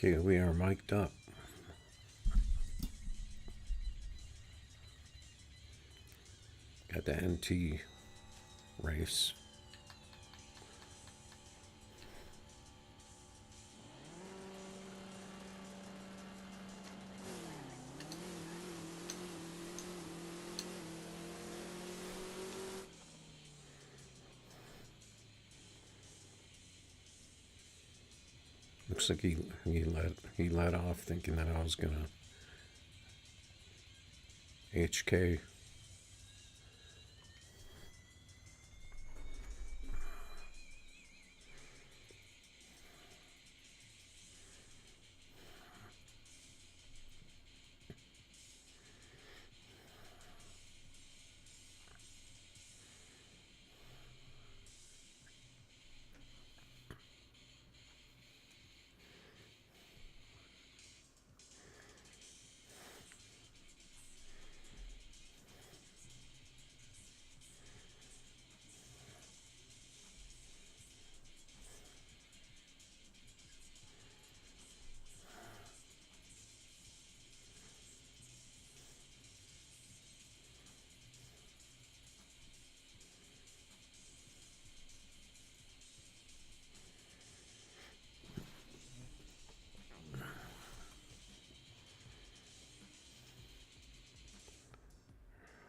Okay, we are mic'd up. Got the NT race. Looks like he let off thinking that I was gonna HK.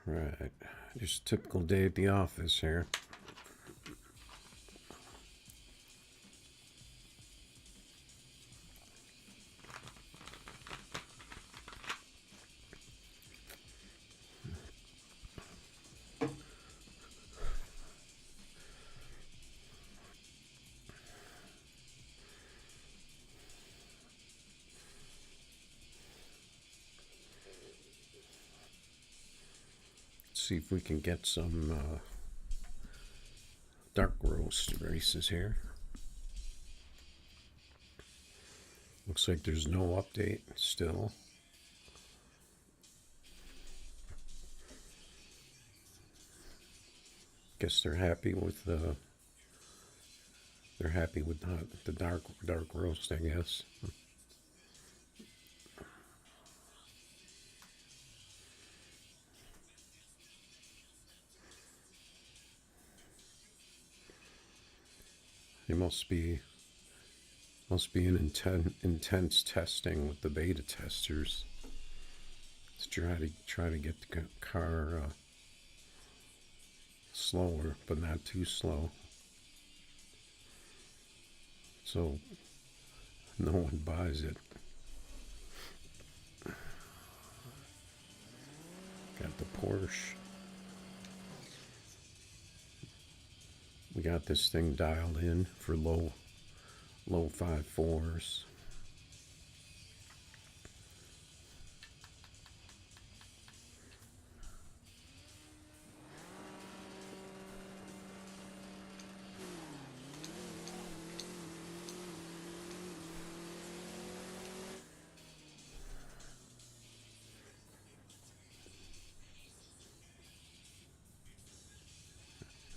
Right, just a typical day at the office here. See if we can get some dark roast races here. Looks like there's no update still. Guess they're happy with the dark roast, I guess. It must be an intense testing with the beta testers to try to get the car slower, but not too slow, so no one buys it. Got the Porsche. We got this thing dialed in for low 5.4s.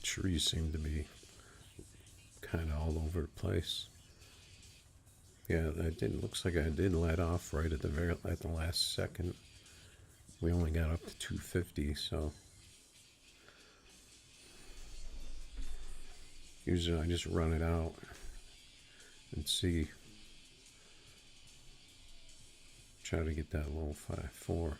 Trees seem to be kind of all over the place. Yeah, looks like I did let off right at the last second. We only got up to 250, so usually I just run it out and see. Try to get that low 5.4.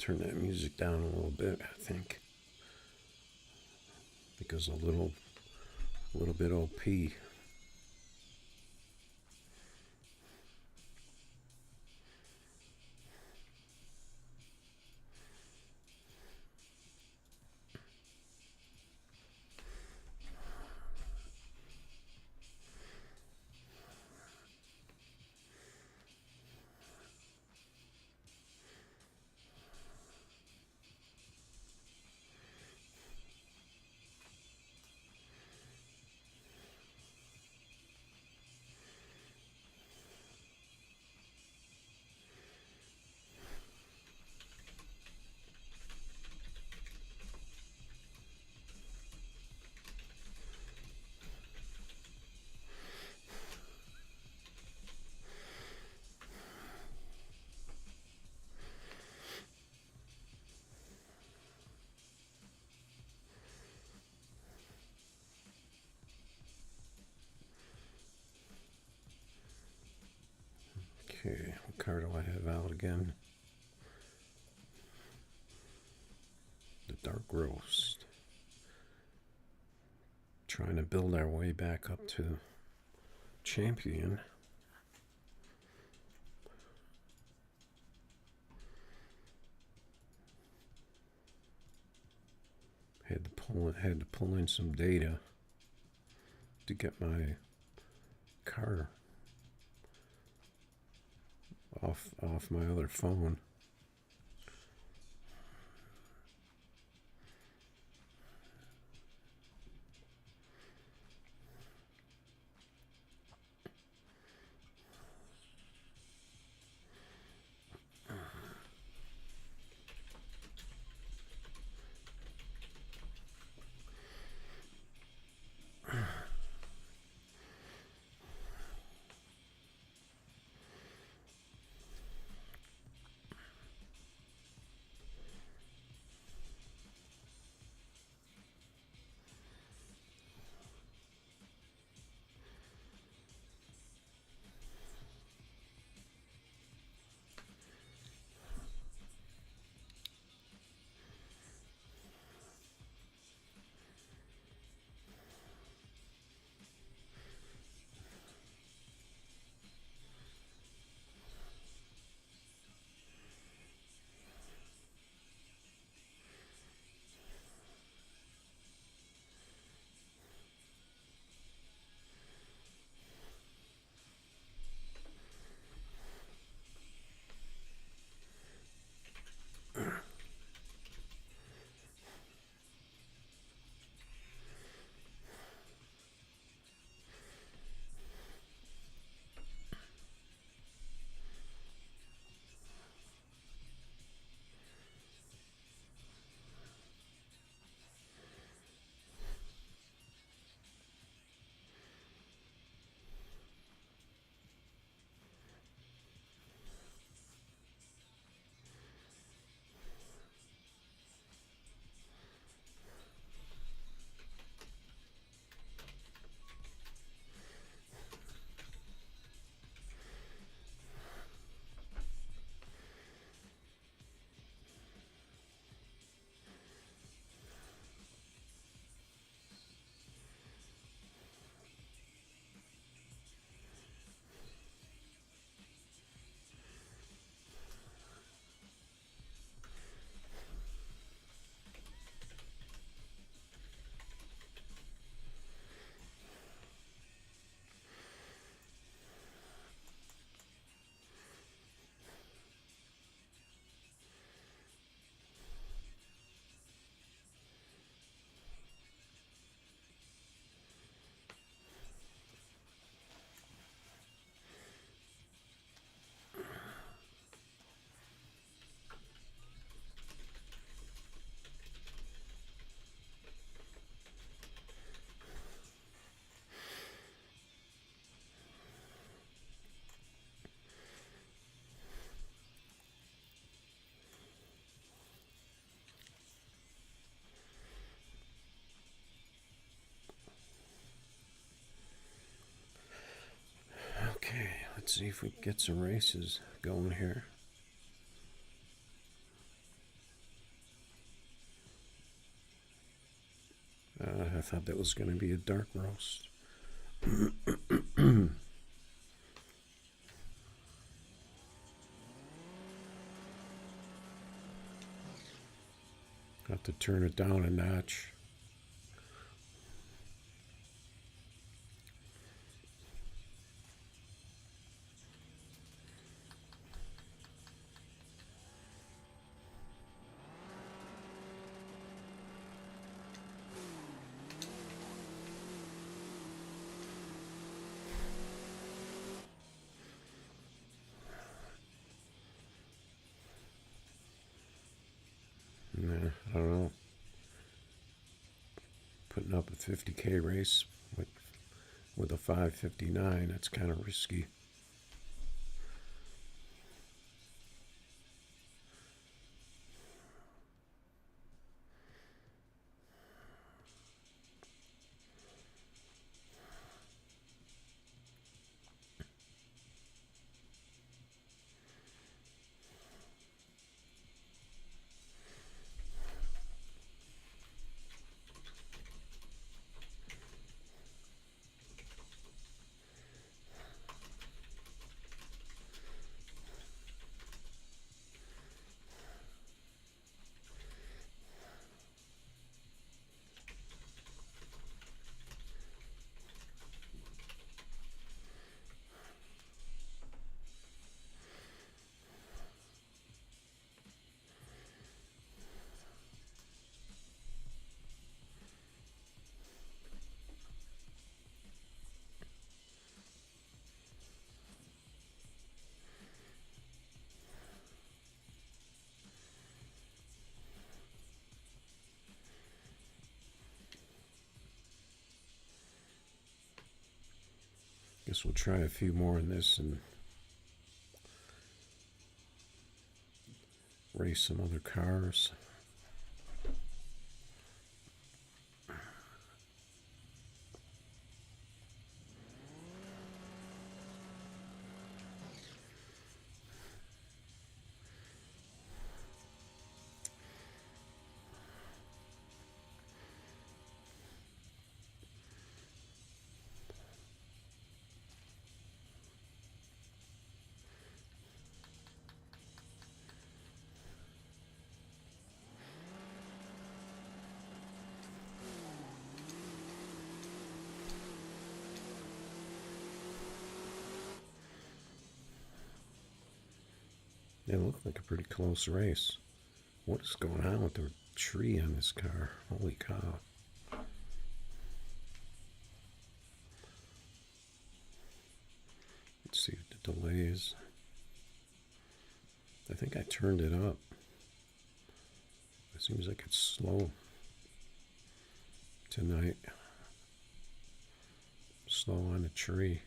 turn that music down a little bit, I think, because a little bit OP. Okay, what card do I have out again? The Dark Roast. Trying to build our way back up to champion. Had to pull in some data to get my car off my other phone. Let's see if we can get some races going here. I thought that was going to be a dark roast. Have to turn it down a notch. I don't know. Putting up a 50K race with a 559, that's kind of risky. Guess we'll try a few more in this and race some other cars. It looked like a pretty close race. What is going on with the tree on this car? Holy cow. Let's see the delays. I think I turned it up. It seems like it's slow tonight. Slow on the tree.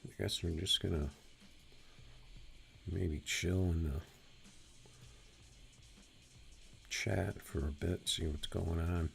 I guess we're just gonna maybe chill in the chat for a bit, see what's going on.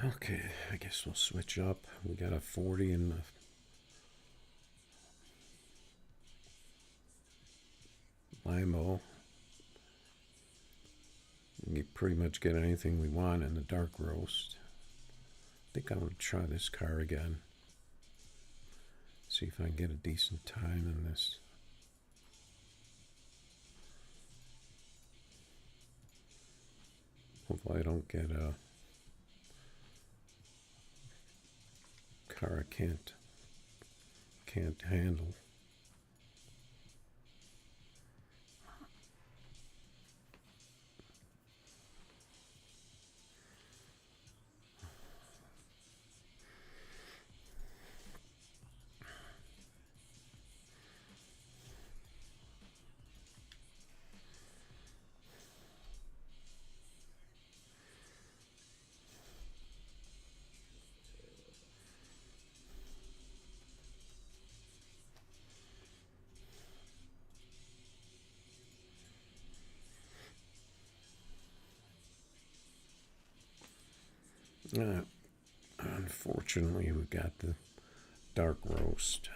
Okay, I guess we'll switch up. We got a 40 in the Limo. We pretty much get anything we want in the dark roast. I think I'm going to try this car again. See if I can get a decent time in this. Hopefully I don't get a car I can't handle. Unfortunately, we got the dark roast.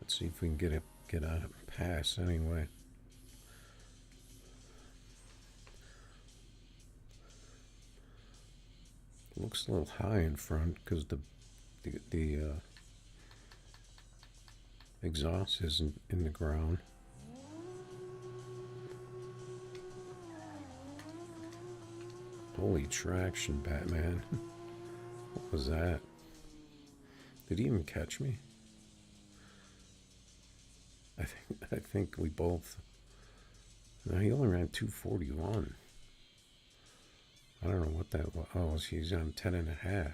Let's see if we can get a pass anyway. Looks a little high in front because the exhaust isn't in the ground. Holy traction, Batman. What was that? Did he even catch me? I think we both. No, he only ran 241. I don't know what that was. Oh, he's on 10.5.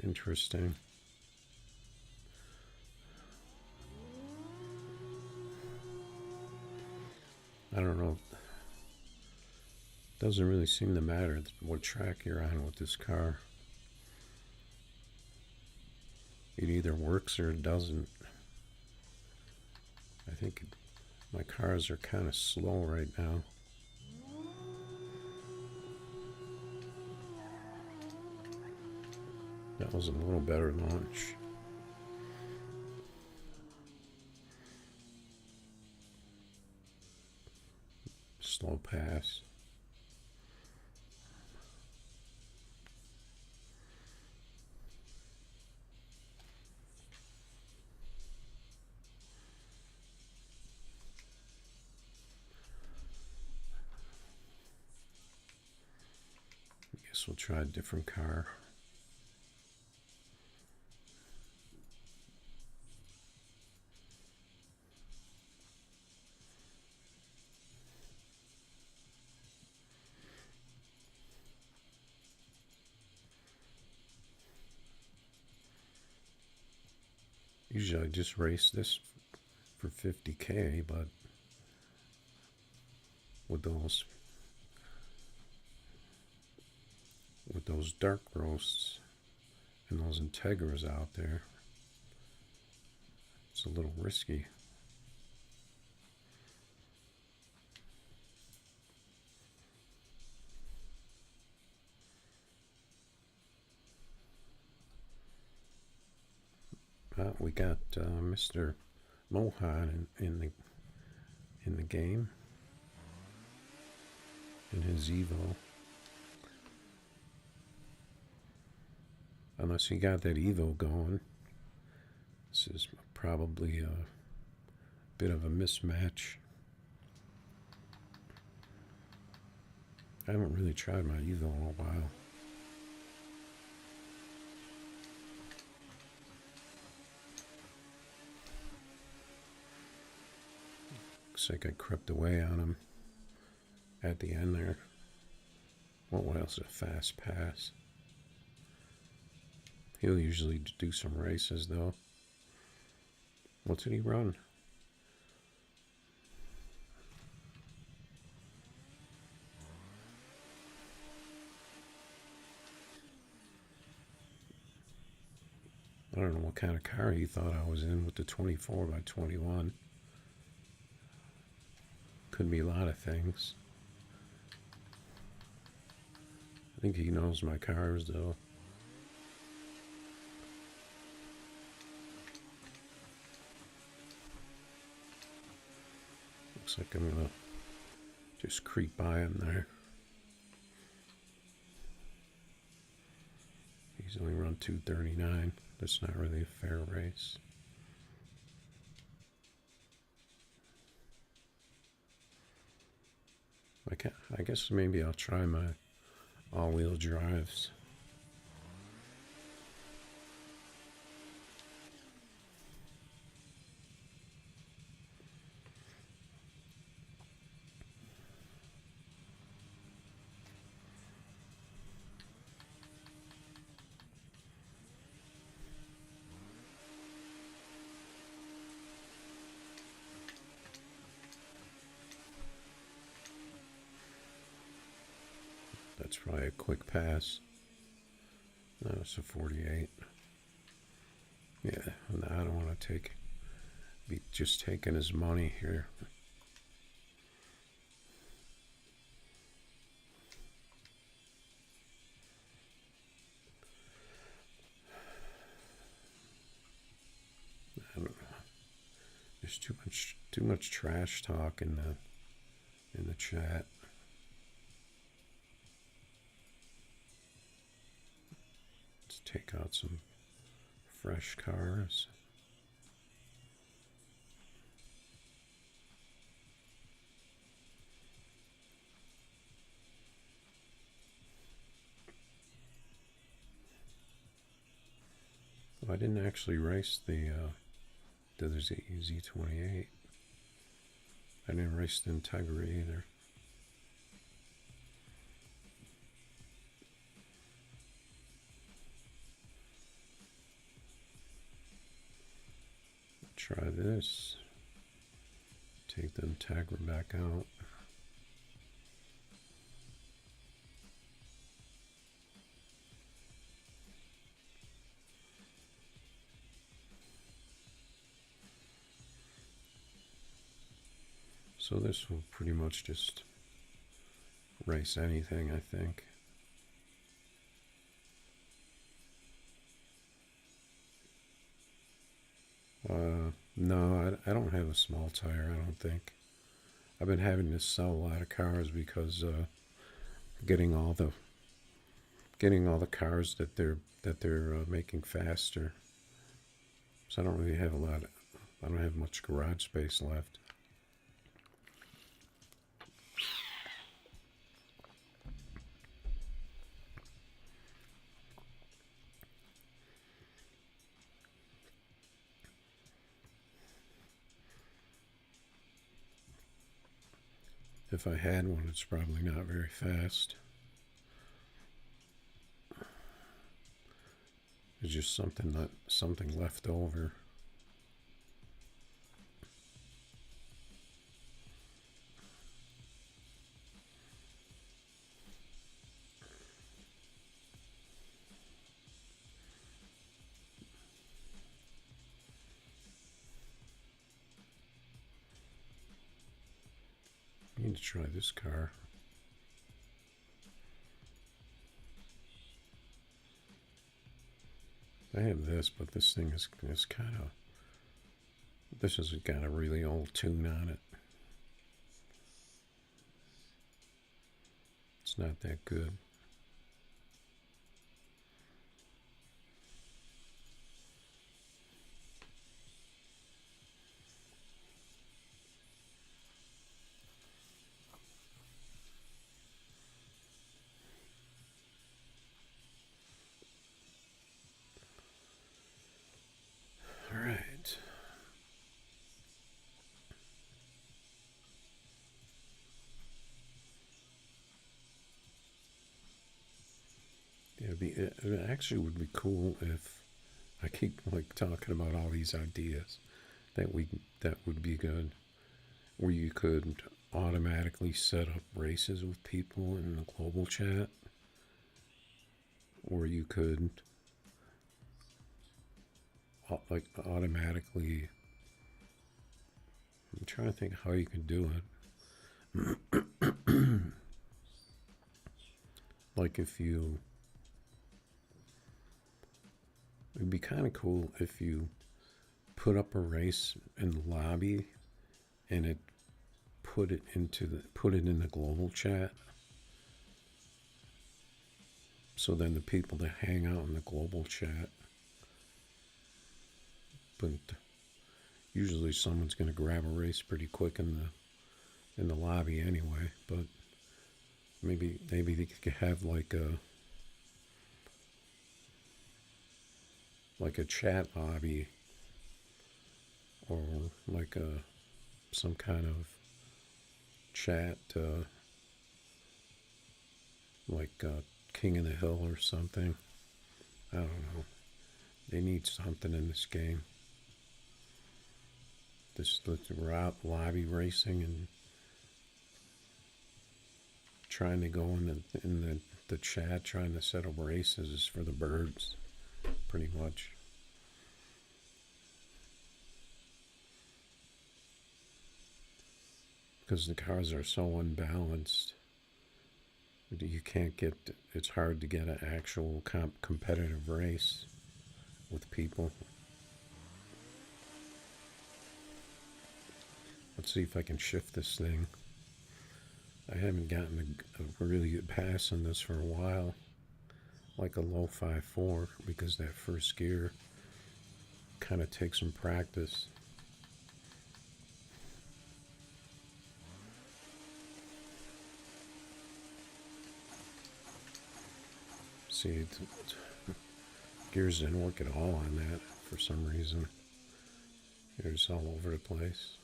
Interesting. I don't know. Doesn't really seem to matter what track you're on with this car. It either works or it doesn't. I think my cars are kind of slow right now. That was a little better launch. Slow pass. Guess we'll try a different car. Usually I just race this for 50K, but with those dark roasts and those Integras out there, it's a little risky. We got Mr. Mohan in the game in his Evo. Unless he got that Evo going, this is probably a bit of a mismatch. I haven't really tried my Evo in a while. Looks like I crept away on him at the end there. What else? A fast pass. He'll usually do some races though. What did he run? I don't know what kind of car he thought I was in with the 24 by 21. could be a lot of things. I think he knows my cars, though. Looks like I'm gonna just creep by him there. He's only run 239. That's not really a fair race. I guess maybe I'll try my all-wheel drives. That's probably a quick pass. No, it's a 48. Yeah, I don't want to be just taking his money here. I don't know. There's too much trash talk in the chat. Let's take out some fresh cars. Well, I didn't actually race the Z28. I didn't race the Integra either. Try this. Take the Integra back out. So this will pretty much just race anything, I think. No, I don't have a small tire, I don't think. I've been having to sell a lot of cars because getting all the cars that they're making faster. So I don't really have I don't have much garage space left. If I had one, it's probably not very fast. It's just something left over. I need to try this car. I have this, but this thing is kind of. This has got a really old tune on it. It's not that good. All right. Yeah, it actually would be cool if I keep like talking about all these ideas that would be good, where you could automatically set up races with people in the global chat, or you could like automatically. I'm trying to think how you can do it. Like if you, it'd be kind of cool if you put up a race in the lobby and it put it in the global chat. So then the people that hang out in the global chat, but usually someone's going to grab a race pretty quick in the lobby anyway. But maybe they could have like a chat lobby, or like some kind of chat, like King of the Hill or something. I don't know. They need something in this game. This lobby racing and trying to go in the chat, trying to set up races for the birds, pretty much. Because the cars are so unbalanced, you can't get. It's hard to get an actual competitive race with people. Let's see if I can shift this thing. I haven't gotten a really good pass on this for a while, like a low 5.4, because that first gear kind of takes some practice. See, gears didn't work at all on that for some reason. Gears all over the place.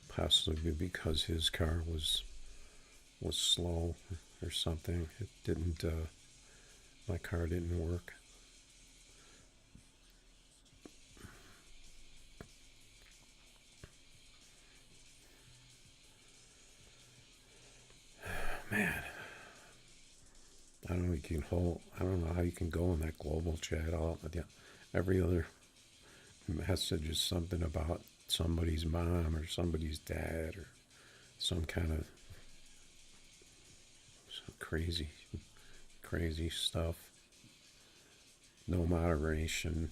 Possibly because his car was slow or something. It didn't. My car didn't work. Man, I don't know. I don't know how you can go in that global chat. Every other message is something about somebody's mom or somebody's dad or some kind of crazy stuff. No moderation.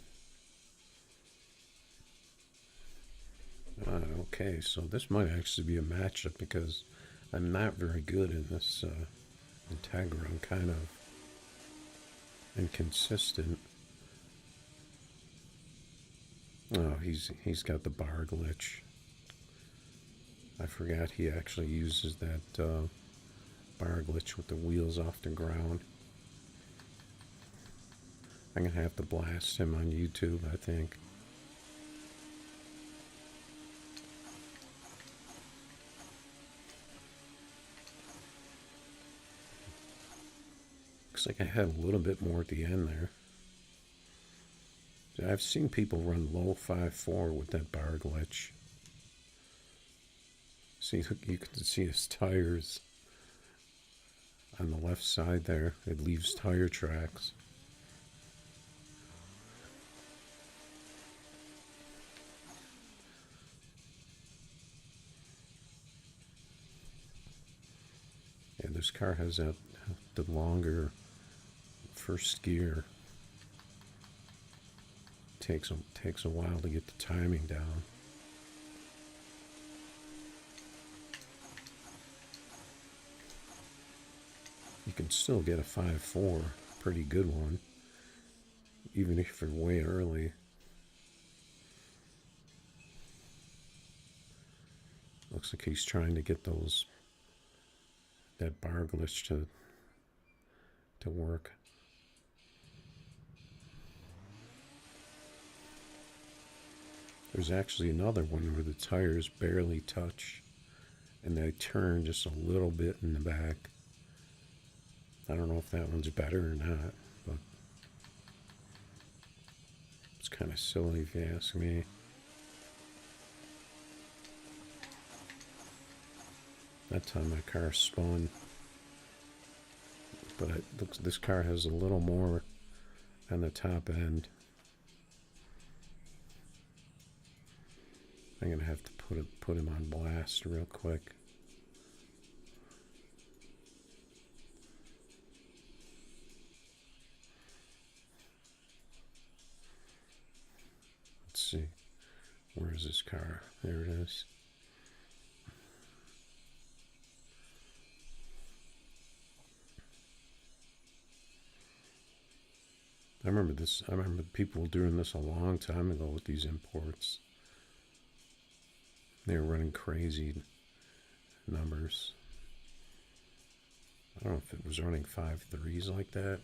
Okay, so this might actually be a matchup because I'm not very good in this Integra. I'm kind of inconsistent. Oh, he's got the bar glitch. I forgot he actually uses that bar glitch with the wheels off the ground. I'm gonna have to blast him on YouTube, I think. Looks like I had a little bit more at the end there. I've seen people run low 5.4 with that bar glitch. See, you can see his tires on the left side there. It leaves tire tracks. Yeah, this car has the longer first gear. Takes a while to get the timing down. You can still get a 5.4, pretty good one, even if you're way early. Looks like he's trying to get that bar glitch to work. There's actually another one where the tires barely touch and they turn just a little bit in the back. I don't know if that one's better or not, but it's kind of silly if you ask me. That time my car spun, but this car has a little more on the top end. I'm gonna have to put him on blast real quick. Let's see. Where is this car? There it is. I remember this. I remember people doing this a long time ago with these imports. They were running crazy numbers. I don't know if it was running 5.3s like that.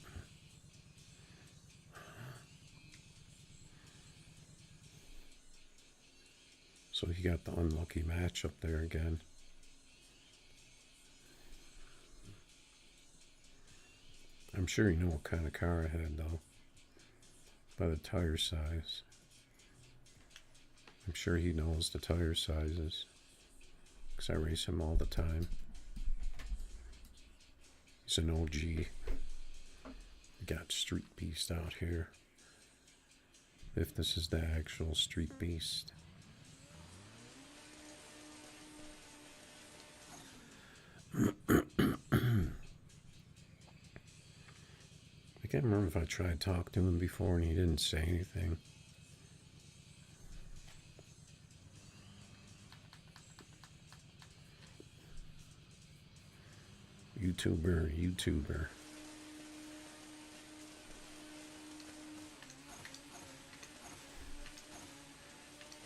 So he got the unlucky match up there again. I'm sure you know what kind of car I had though, by the tire size. I'm sure he knows the tire sizes, because I race him all the time. He's an OG. Got Street Beast out here. If this is the actual Street Beast. I can't remember if I tried to talk to him before and he didn't say anything. YouTuber.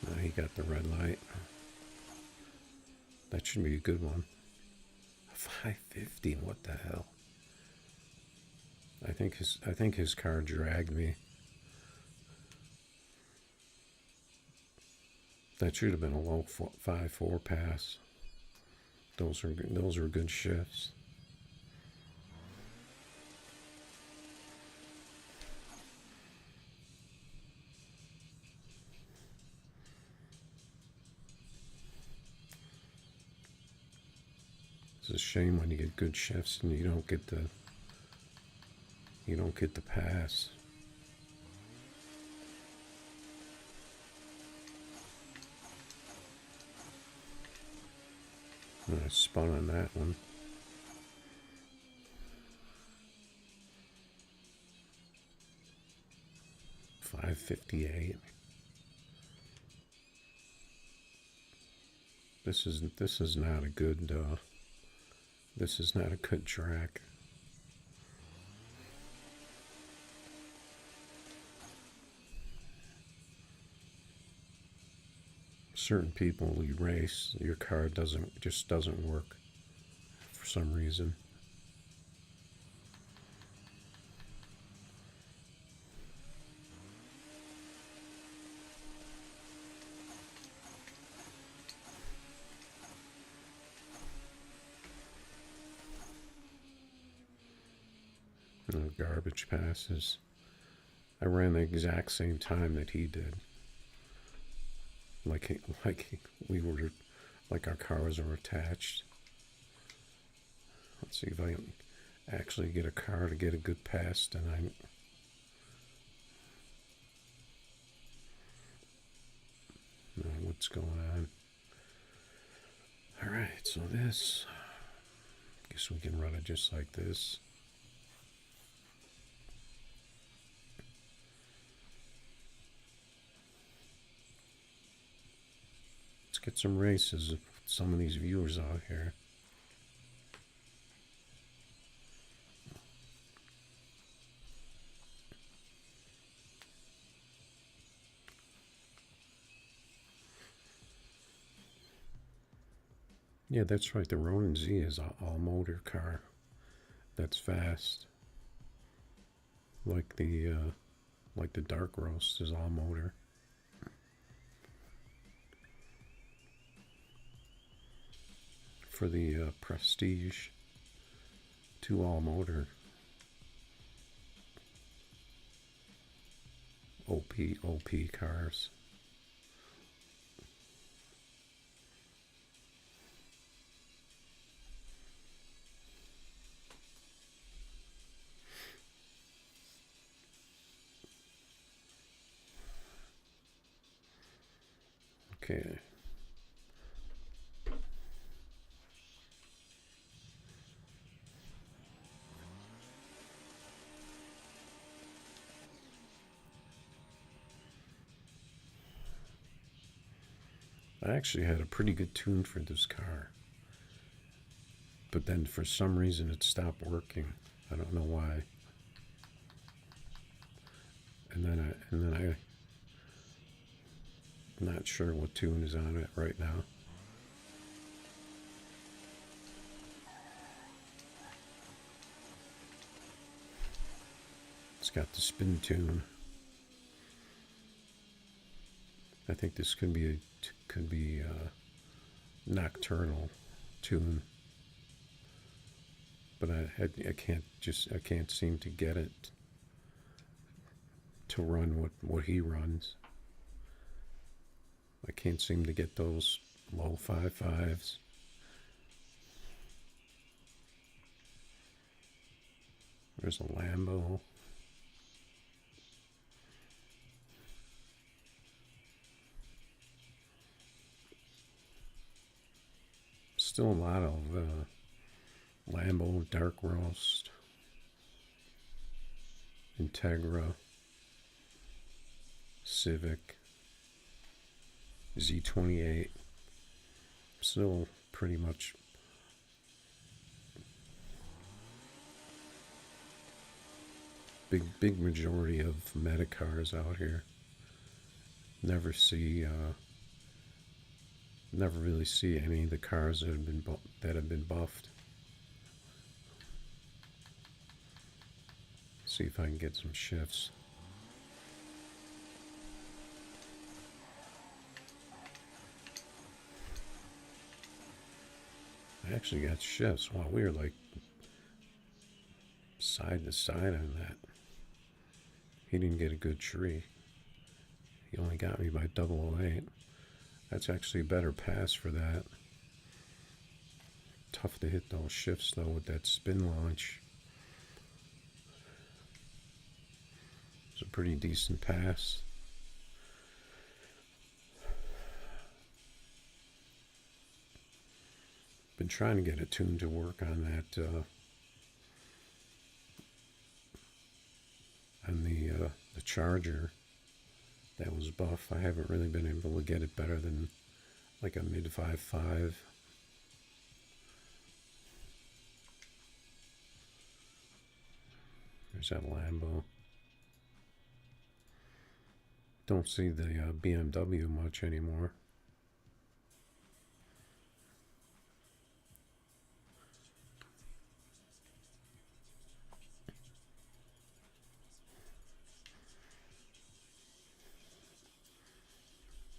Now he got the red light. That should be a good one. 550, what the hell? I think his car dragged me. That should have been a low 5.4 pass. Those are good shifts. It's a shame when you get good shifts and you don't get the pass. I spun on that one. $5.58. This is not a good this is not a good track. Certain people you race, your car just doesn't work for some reason. No garbage passes. I ran the exact same time that he did. Like we were, like our cars are attached. Let's see if I can actually get a car to get a good pass tonight. What's going on? All right, so this, guess we can run it just like this. Get some races with some of these viewers out here. Yeah, that's right. The Ronin Z is an all-motor car. That's fast. Like the Dark Roast is all-motor. For the Prestige, 2 all-motor OP cars. Okay, I actually had a pretty good tune for this car, but then for some reason it stopped working. I don't know why. And then I'm not sure what tune is on it right now. It's got the spin tune. I think this could be a nocturnal tune, but I can't seem to get it to run what he runs. I can't seem to get those low 5.5s. There's a Lambo. Still a lot of Lambo, Dark Roast, Integra, Civic, Z28. Still pretty much big majority of meta cars out here. Never really see any of the cars that have been buffed. See if I can get some shifts. I actually got shifts. Wow, we were like side to side on that. He didn't get a good tree. He only got me by 008. That's actually a better pass for that. Tough to hit those shifts though with that spin launch. It's a pretty decent pass. Been trying to get a tune to work on that on the Charger that was buff. I haven't really been able to get it better than like a mid 5.5. There's that Lambo. Don't see the BMW much anymore.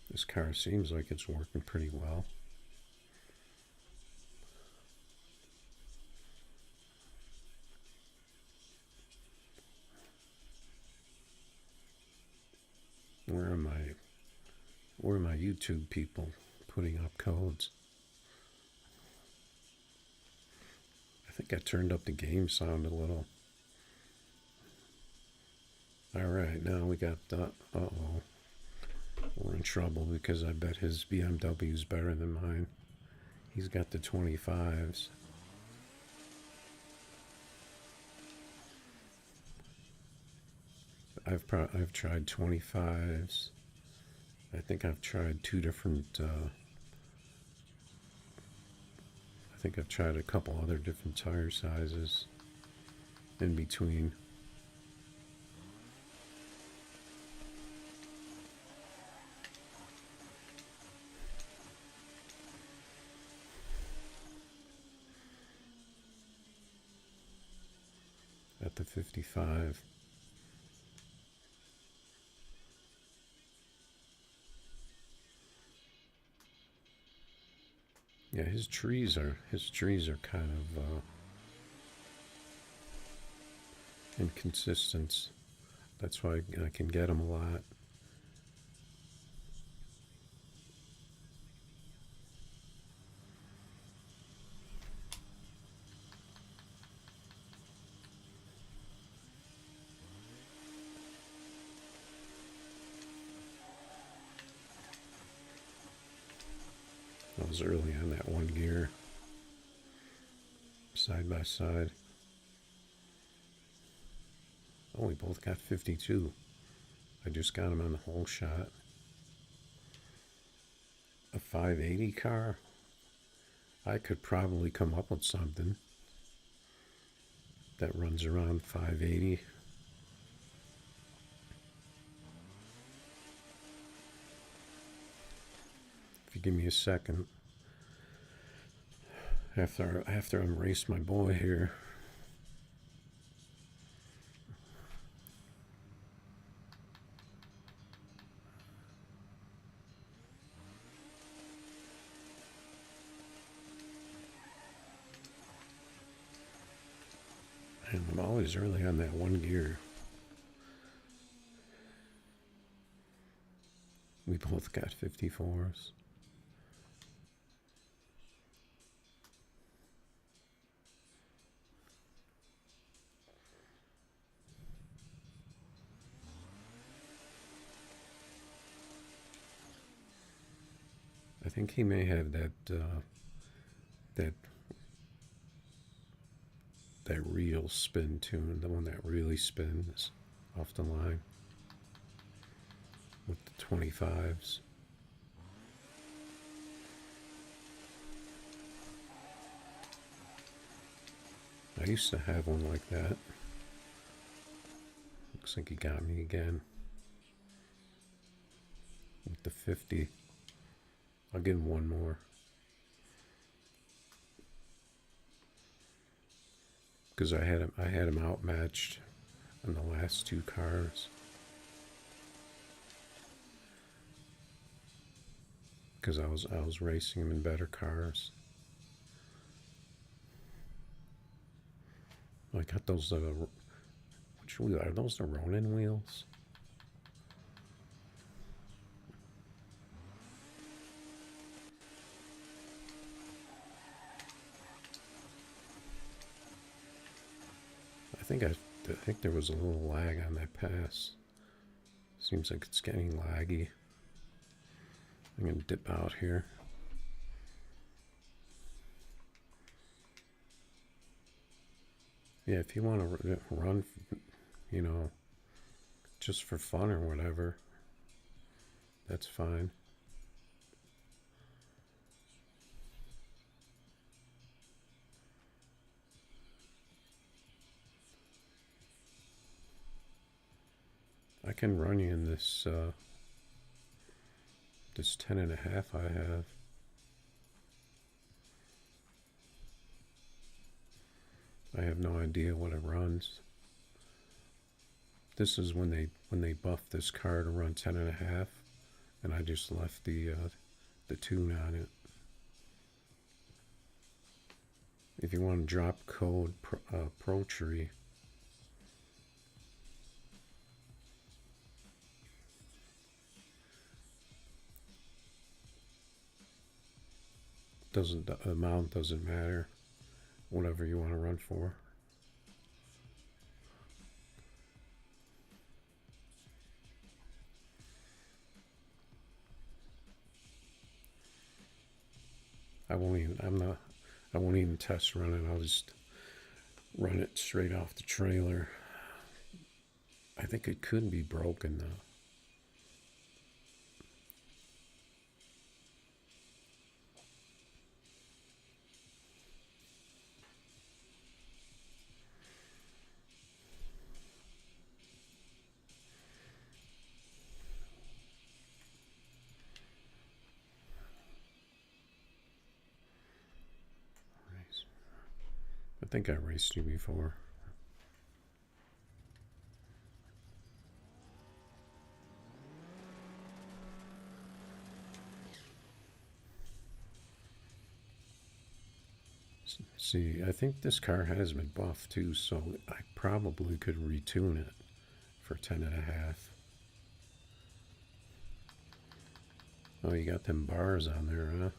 This car seems like it's working pretty well. Where are my YouTube people putting up codes? I think I turned up the game sound a little. Alright, now we got the, uh-oh. We're in trouble because I bet his BMW is better than mine. He's got the 25s. I've tried 25s. I think I've tried two different. I think I've tried a couple other different tire sizes in between. At the 55. Yeah, his trees are kind of inconsistent. That's why I can get them a lot. I was early on that one gear, side by side. Oh, we both got 52. I just got him on the whole shot. a 580 car, I could probably come up with something that runs around 580. If you give me a second, after I race my boy here. And I'm always early on that one gear. We both got 54s. I think he may have that that real spin tune, the one that really spins off the line with the 25s. I used to have one like that. Looks like he got me again with the 50. I'll give him one more. Because I had him outmatched on the last two cars. Because I was racing him in better cars. I got those. Which wheel are those? The Ronin wheels. I think there was a little lag on that pass. Seems like it's getting laggy. I'm gonna dip out here. Yeah, if you want to run, you know, just for fun or whatever, that's fine. I can run you in this this 10.5 I have. I have no idea what it runs. This is when they buffed this car to run 10.5, and I just left the tune on it. If you want to drop code Pro Tree, the amount doesn't matter. Whatever you want to run for. I won't even test run it. I'll just run it straight off the trailer. I think it could be broken though. I think I raced you before. See, I think this car has been buffed too, so I probably could retune it for 10.5. Oh, you got them bars on there, huh?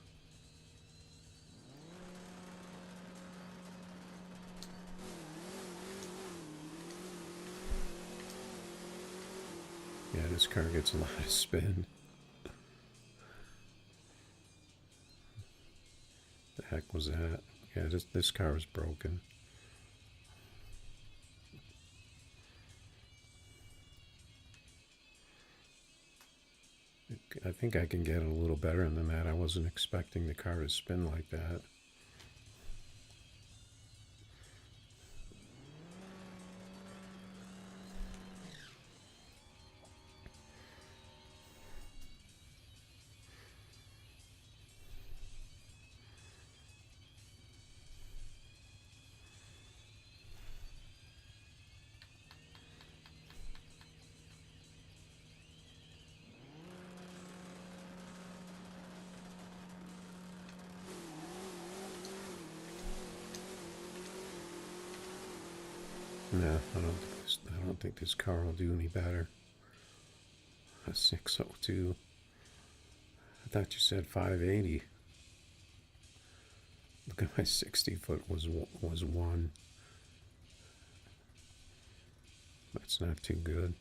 Yeah, this car gets a lot of spin. The heck was that? Yeah, this car is broken. I think I can get it a little better than that. I wasn't expecting the car to spin like that. No, I don't think this car will do any better. A 602. I thought you said 580. Look at my 60 foot was 1. That's not too good.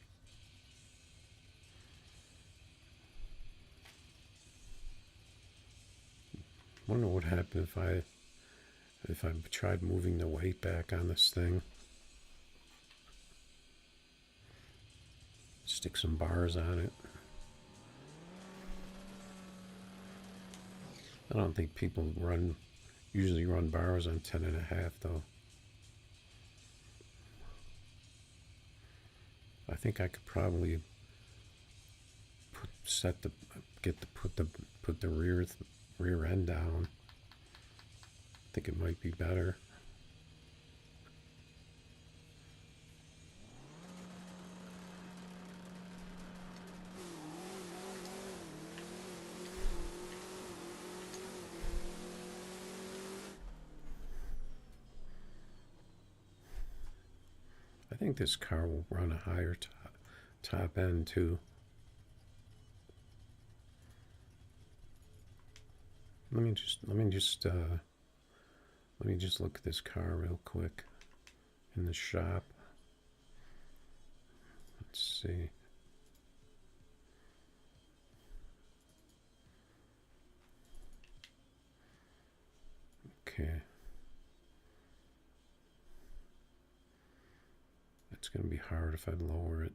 Wonder what happened if I tried moving the weight back on this thing. Stick some bars on it. I don't think people usually run bars on 10.5 though. I think I could probably put the rear end down. I think it might be better. I think this car will run a higher top end too. Let me just look at this car real quick in the shop. Let's see. Okay. It's going to be hard if I lower it.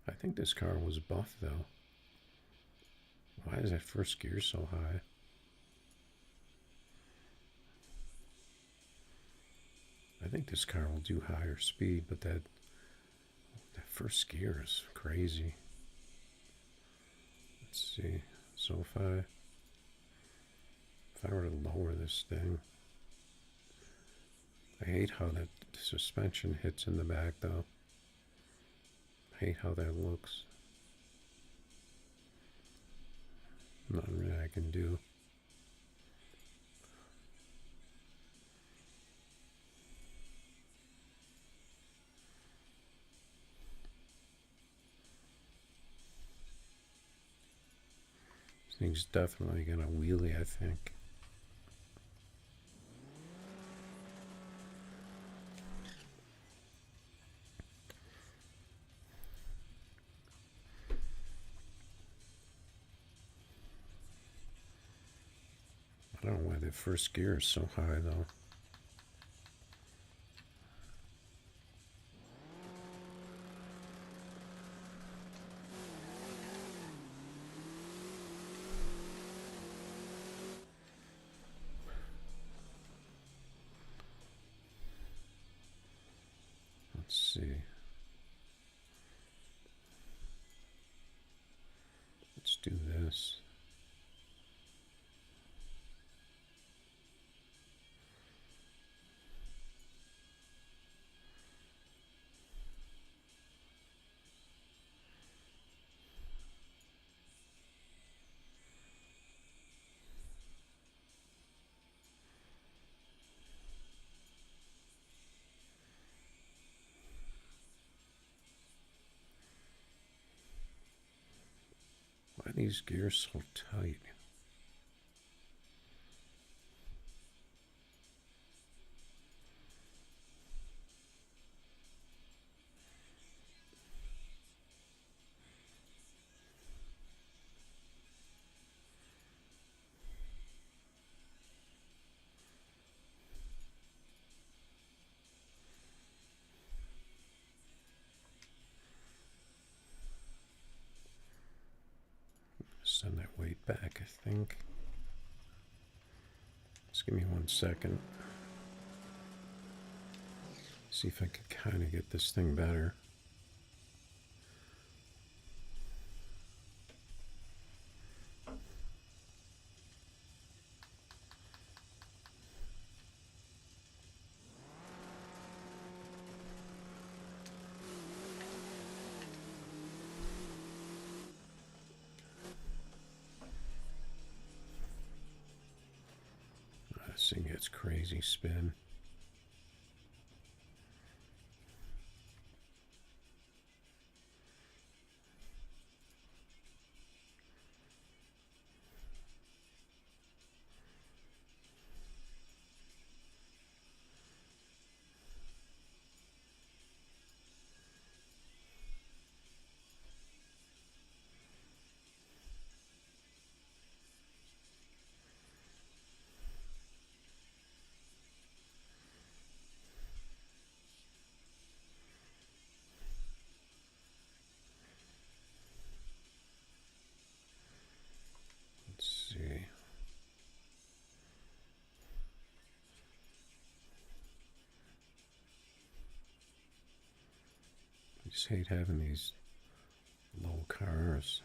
I think this car was buff though. Why is that first gear so high? I think this car will do higher speed, but that first gear is crazy. Let's see. So if I were to lower this thing, I hate how that suspension hits in the back though. I hate how that looks. Nothing really I can do. This thing's definitely gonna wheelie, I think. I don't know why the first gear is so high though. Let's see. Let's do this. Why are these gears so tight? think. Just give me 1 second. See if I can kind of get this thing better. This thing gets crazy spin. I just hate having these low cars.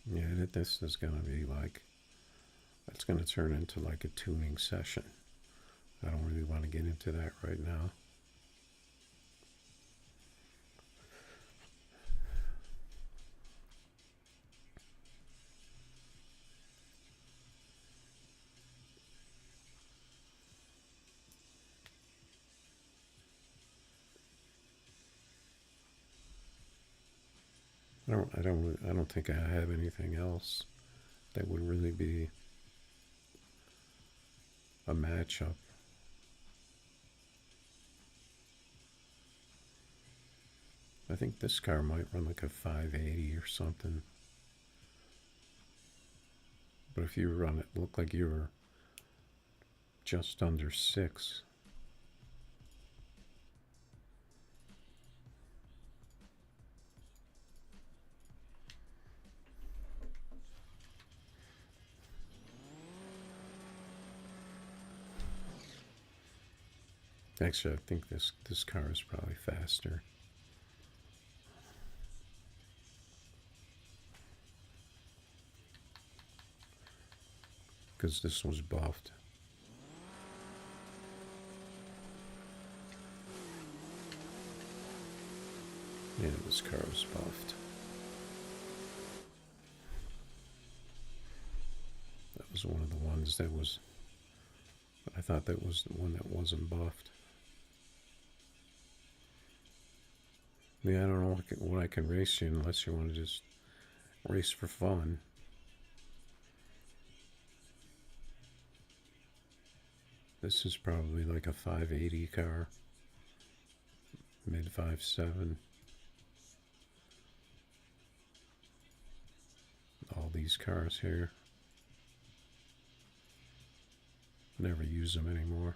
Yeah, this is going to be like, it's going to turn into like a tuning session. I don't really want to get into that right now. I don't think I have anything else that would really be a matchup. I think this car might run like a 580 or something. But if you run it, look like you were just under 6. Actually, I think this car is probably faster. Because this was buffed. Yeah, this car was buffed. That was one of the ones that was, I thought that was the one that wasn't buffed. Yeah, I don't know what I can race you unless you want to just race for fun. This is probably like a 580 car, mid 5.7. All these cars here. Never use them anymore.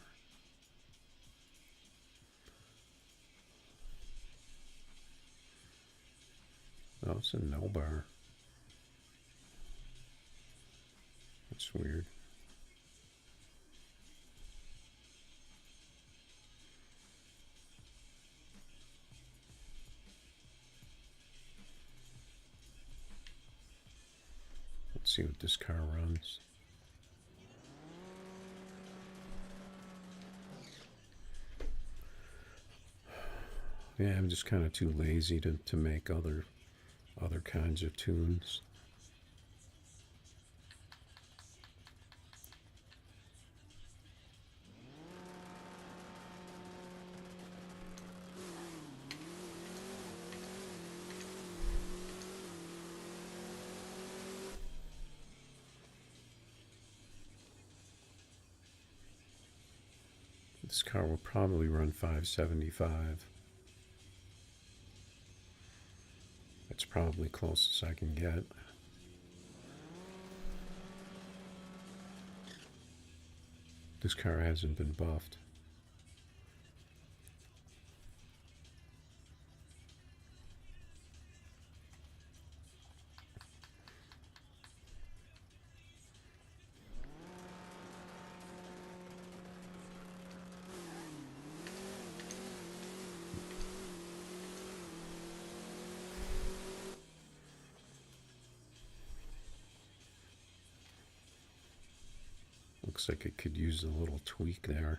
Oh, it's a no bar. That's weird. see what this car runs. Yeah, I'm just kind of too lazy to make other kinds of tunes. This car will probably run 575. That's probably closest I can get. This car hasn't been buffed. Looks like it could use a little tweak there.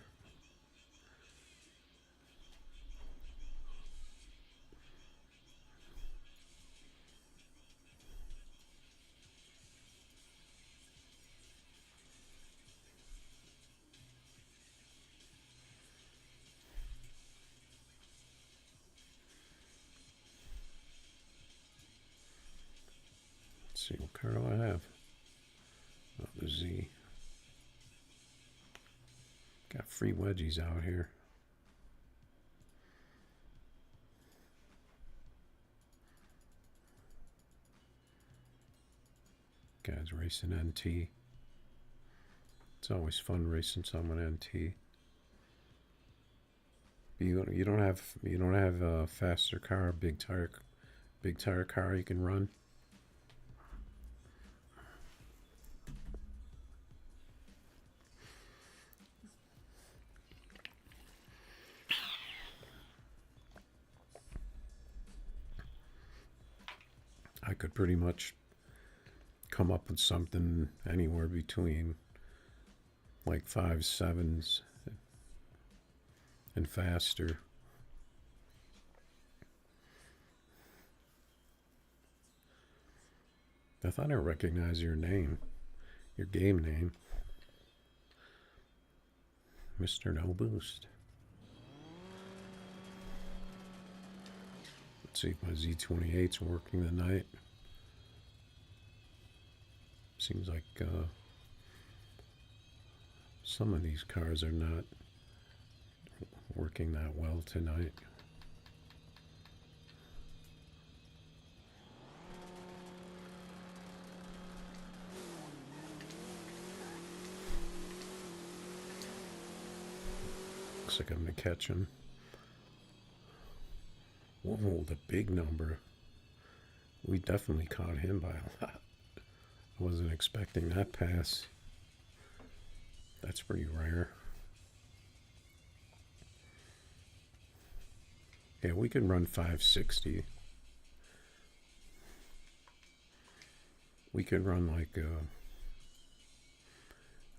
Let's see, what car do I have? Oh, the Z. Got free wedgies out here. Guys racing NT. It's always fun racing someone NT. You don't have a faster car, big tire car you can run. I could pretty much come up with something anywhere between like 5.7s and faster. I thought I recognized your name, your game name, Mr. No Boost. Let's see if my Z28's working tonight. Seems like some of these cars are not working that well tonight. Looks like I'm gonna catch him. Whoa, the big number. We definitely caught him by a lot. I wasn't expecting that pass. That's pretty rare. Yeah, we can run 560. We could run like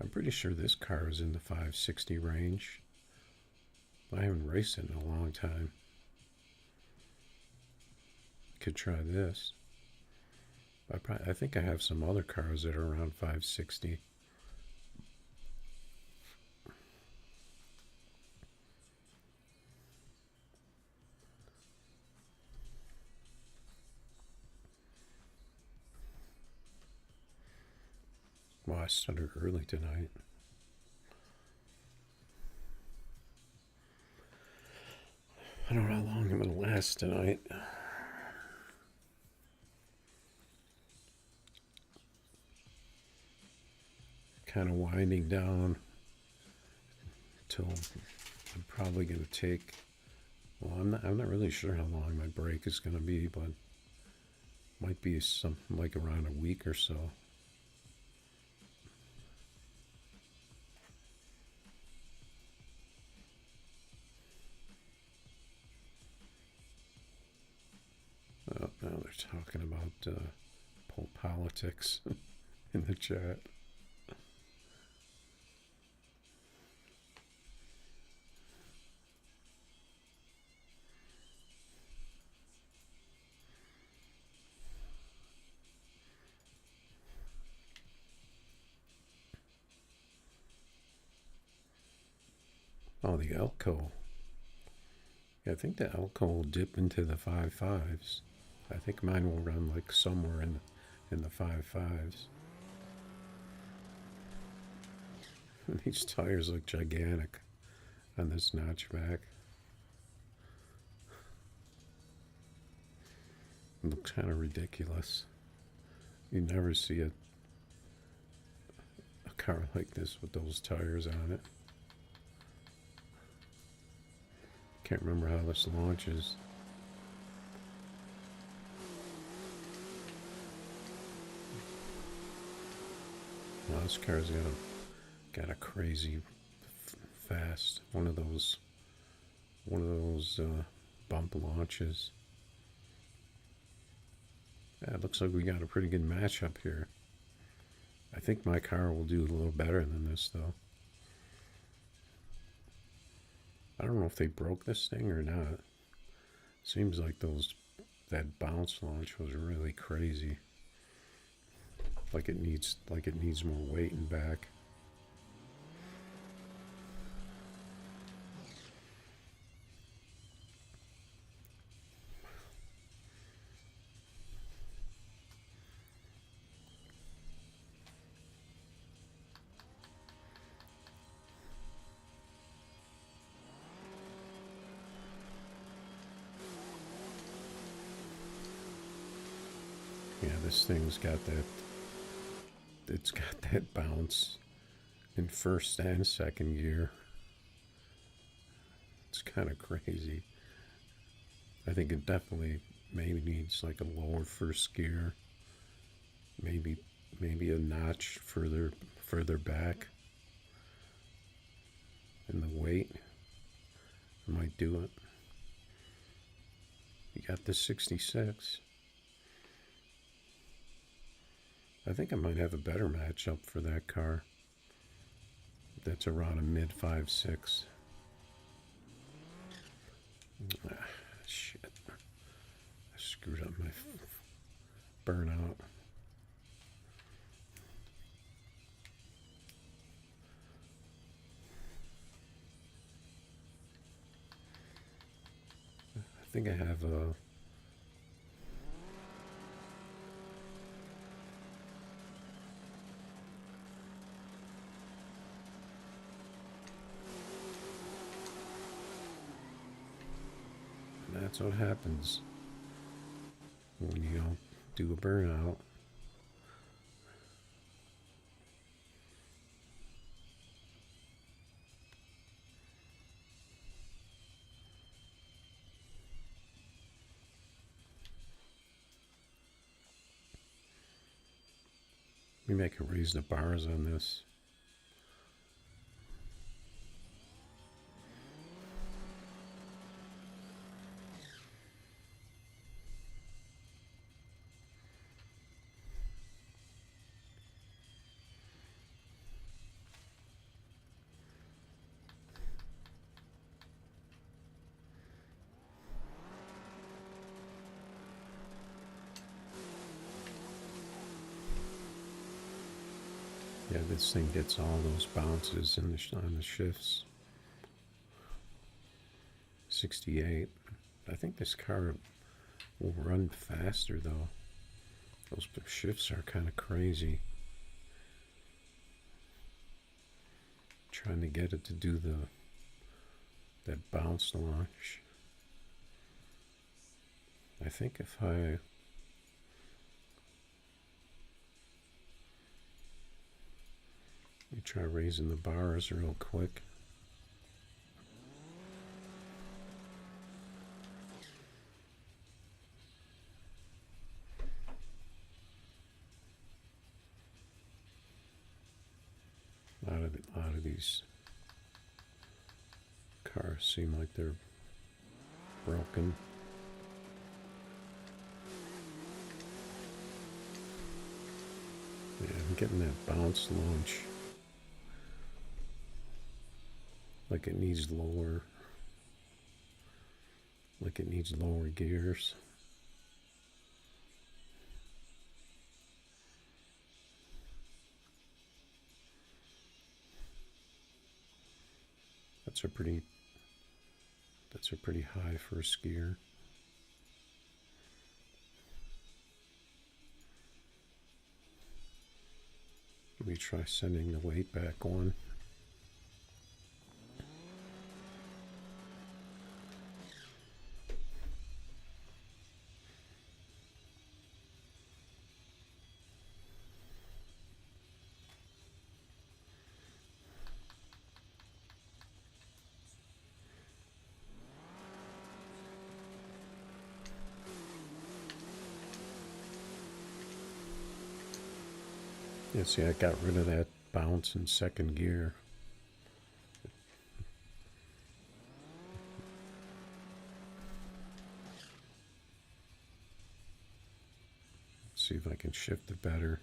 I'm pretty sure this car is in the 560 range. I haven't raced it in a long time. Could try this. I think I have some other cars that are around 560. Well, I started early tonight. I don't know how long I'm going to last tonight. Kind of winding down till I'm probably going to take, well, I'm not really sure how long my break is going to be, but might be something like around a week or so. Oh, now they're talking about politics. in the chat. Oh, the Elko. Yeah, I think the Elko will dip into the 5.5s. I think mine will run like somewhere in the 5.5s. These tires look gigantic on this notchback. It looks kind of ridiculous. You never see a car like this with those tires on it. Can't remember how this launches. Well, this car's got a crazy fast one of those bump launches. Yeah, it looks like we got a pretty good matchup here. I think my car will do a little better than this though. I don't know if they broke this thing or not. Seems like that bounce launch was really crazy. Like it needs more weight and back. Yeah, this thing's got that. It's got that bounce in first and second gear. It's kind of crazy. I think it definitely maybe needs like a lower first gear. Maybe a notch further back. And the weight might do it. You got the 66. I think I might have a better matchup for that car. That's around a mid 5.6. Ah, shit. I screwed up my burnout. I think I have a... That's what happens when you don't do a burnout. Maybe I can raise the bars on this. Yeah, this thing gets all those bounces on the shifts. 68. I think this car will run faster though. Those shifts are kind of crazy. Trying to get it to do that bounce launch. I think if I let me try raising the bars real quick. A lot of these cars seem like they're broken. Yeah, I'm getting that bounce launch. Like it needs lower gears. That's a pretty high first gear. Let me try sending the weight back on. Yeah, see, I got rid of that bounce in second gear. See if I can shift it better.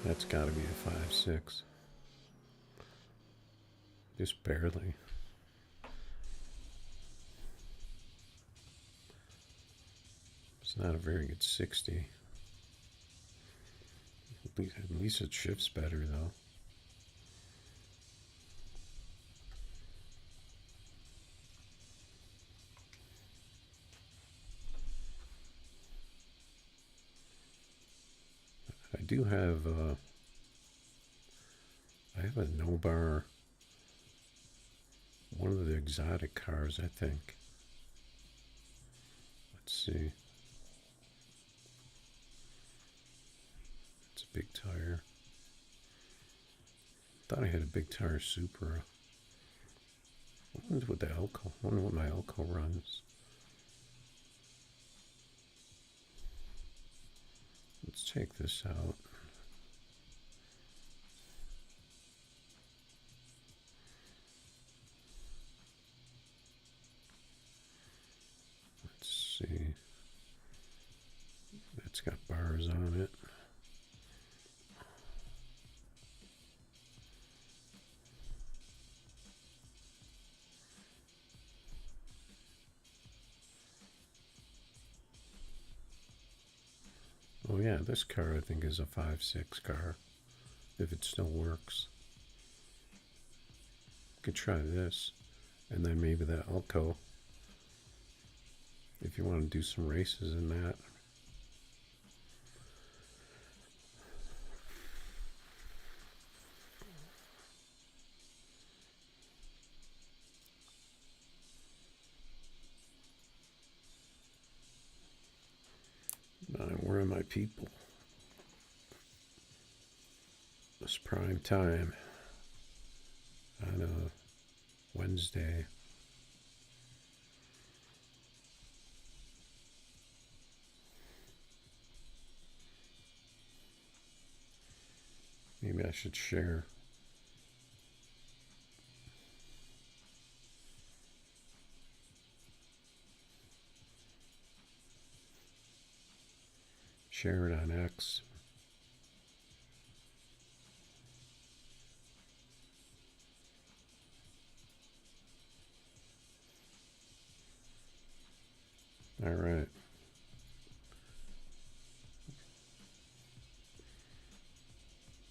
That's got to be a 5.6. Just barely. It's not a very good 60. At least it shifts better, though. I do have I have a no bar, one of the exotic cars, I think. Let's see. It's a big tire. Thought I had a big tire Supra. I wonder what the Elko. I wonder what my Elko runs. Let's check this out. Let's see. It's got bars on it. Oh yeah, this car I think is a 5.6 car, if it still works. Could try this, and then maybe the Elko, if you want to do some races in that. Where are my people? It's prime time on a Wednesday. Maybe I should share. Share it on X. All right.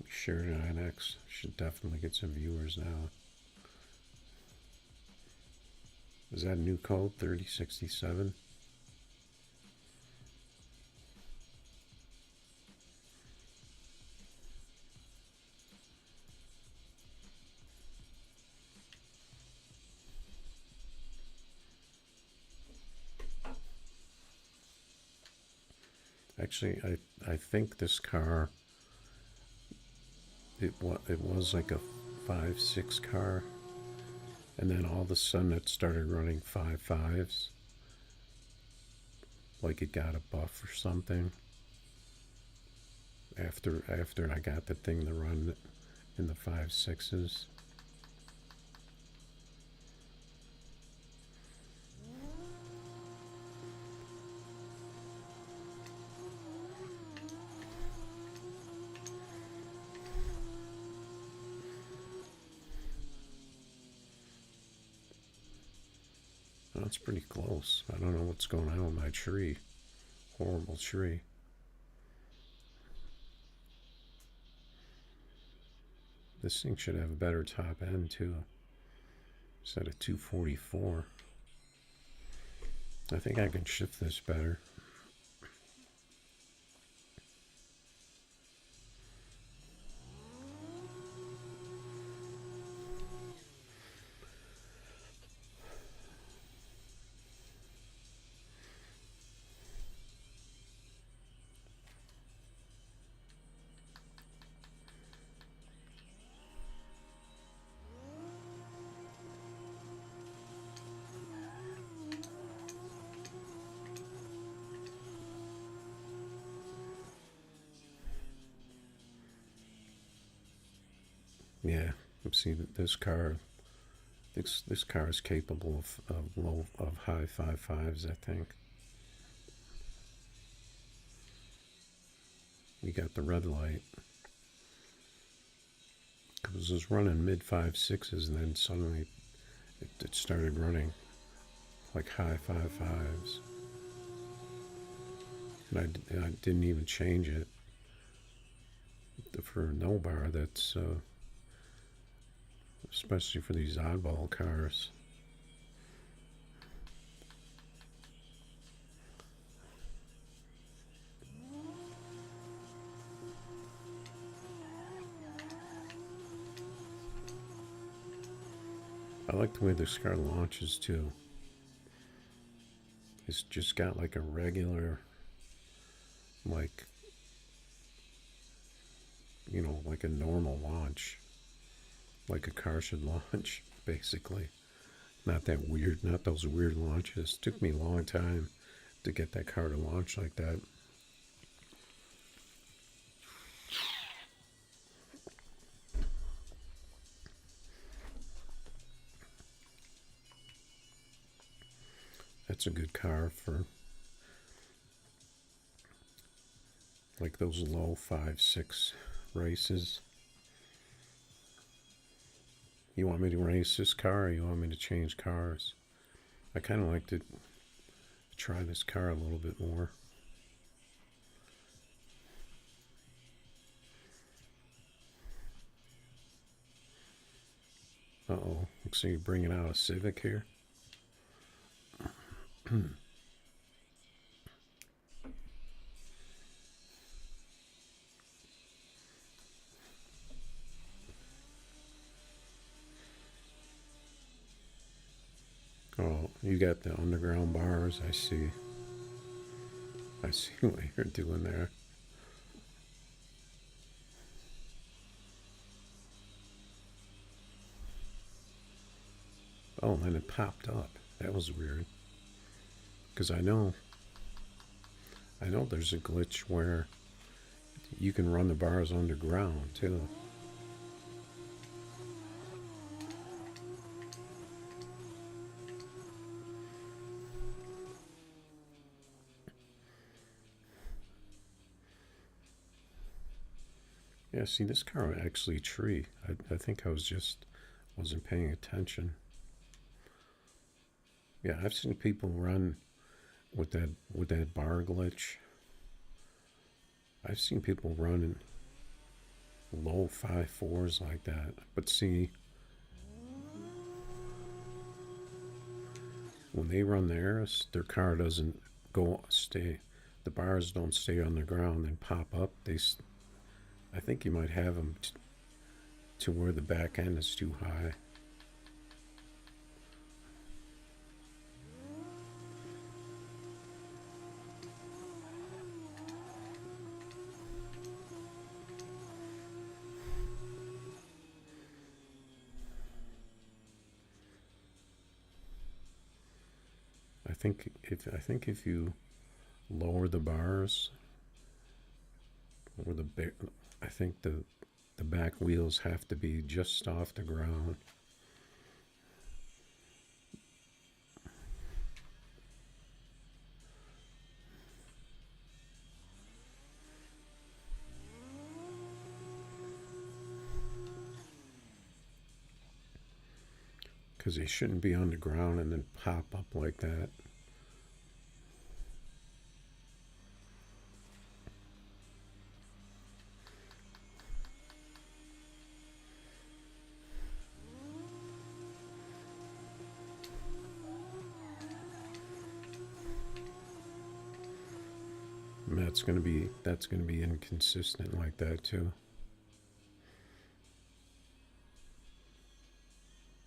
Share it on X. Should definitely get some viewers now. Is that a new code, 3067? Actually, I think this car, it was like a 5.6 car, and then all of a sudden it started running 5.5s, like it got a buff or something. after I got the thing to run in the 5.6s. That's pretty close. I don't know what's going on with my tree. Horrible tree. This thing should have a better top end too. Instead of 244. I think I can shift this better. Yeah, see this car. This car is capable of high 5.5s. I think. We got the red light. Because it was running mid 5.6s, and then suddenly it started running like high 5.5s. And I didn't even change it for no bar. That's especially for these oddball cars. I like the way this car launches too. It's just got like a regular, like, you know, like a normal launch. Like a car should launch, basically. Not that weird, not those weird launches. It took me a long time to get that car to launch like that. That's a good car for like those low 5.6 races. You want me to race this car, or you want me to change cars? I kind of like to try this car a little bit more. Uh-oh, looks like you're bringing out a Civic here. Oh, you got the underground bars. I see. I see what you're doing there. Oh, and then it popped up. That was weird. Because I know there's a glitch where you can run the bars underground too. Yeah, see, this car actually tree. I think I wasn't paying attention. Yeah, I've seen people run with that bar glitch. I've seen people running low 5.4s like that. But see, when they run theirs, their car doesn't stay. The bars don't stay on the ground and pop up. I think you might have them to where the back end is too high. I think if you lower the bars, or I think the back wheels have to be just off the ground. Because they shouldn't be on the ground and then pop up like that. And that's gonna be inconsistent like that too.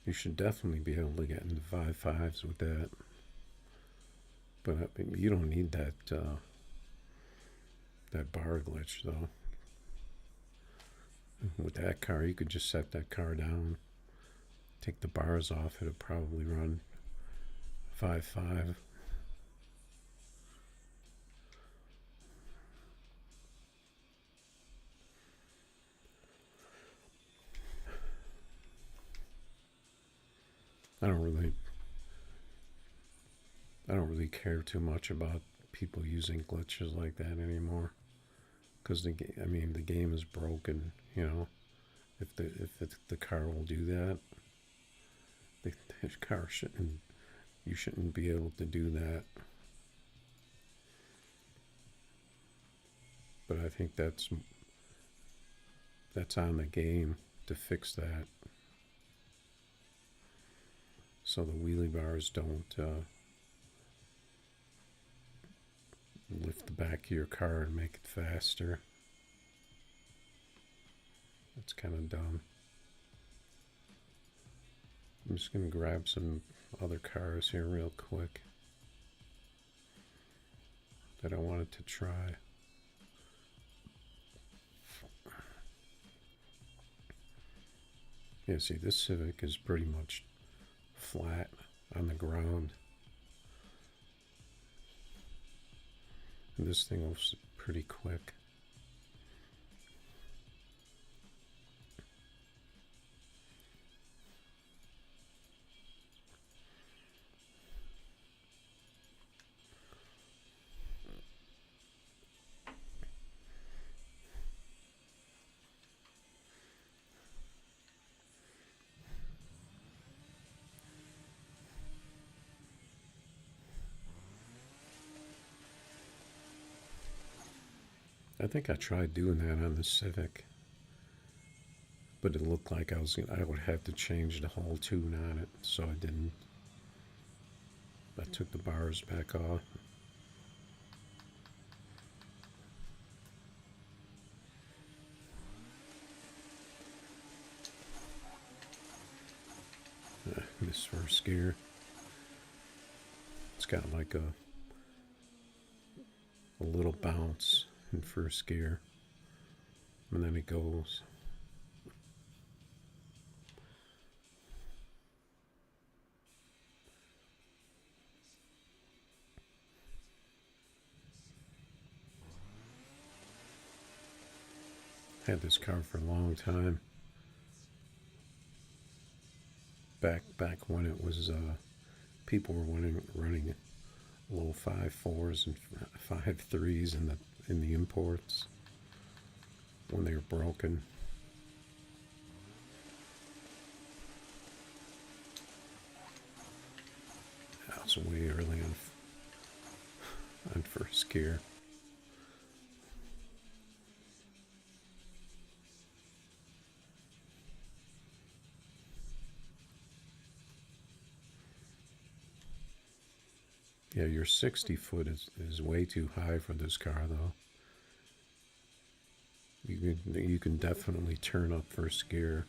You should definitely be able to get into 5.5s with that. But you don't need that that bar glitch though. With that car, you could just set that car down, take the bars off, it'll probably run 5.5. I don't really care too much about people using glitches like that anymore, because the game is broken. You know, if the car will do that, the car shouldn't. You shouldn't be able to do that. But I think that's on the game to fix that, so the wheelie bars don't lift the back of your car and make it faster. That's kind of dumb. I'm just going to grab some other cars here real quick that I wanted to try. Yeah, see, this Civic is pretty much flat on the ground. And this thing was pretty quick. I think I tried doing that on the Civic, but it looked like I would have to change the whole tune on it, so I didn't. I took the bars back off. This first gear, it's got like a little bounce in first gear, and then it goes. Had this car for a long time. Back when it was people were running low 5.4s and 5.3s in the imports when they were broken. That was way early on first gear. Yeah, your 60 foot is way too high for this car though. You can definitely turn up first gear.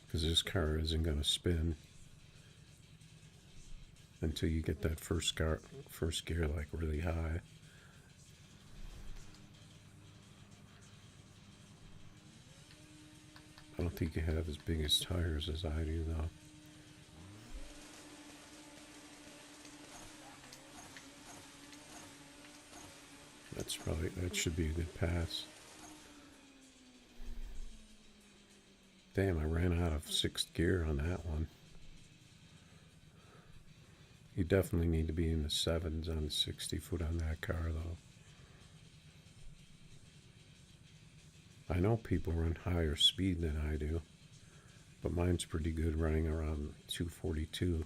Because this car isn't going to spin until you get that first gear like really high. I don't think you have as big as tires as I do though. that should be a good pass. Damn, I ran out of 6th gear on that one. You definitely need to be in the 7s on the 60 foot on that car, though. I know people run higher speed than I do, but mine's pretty good running around 242.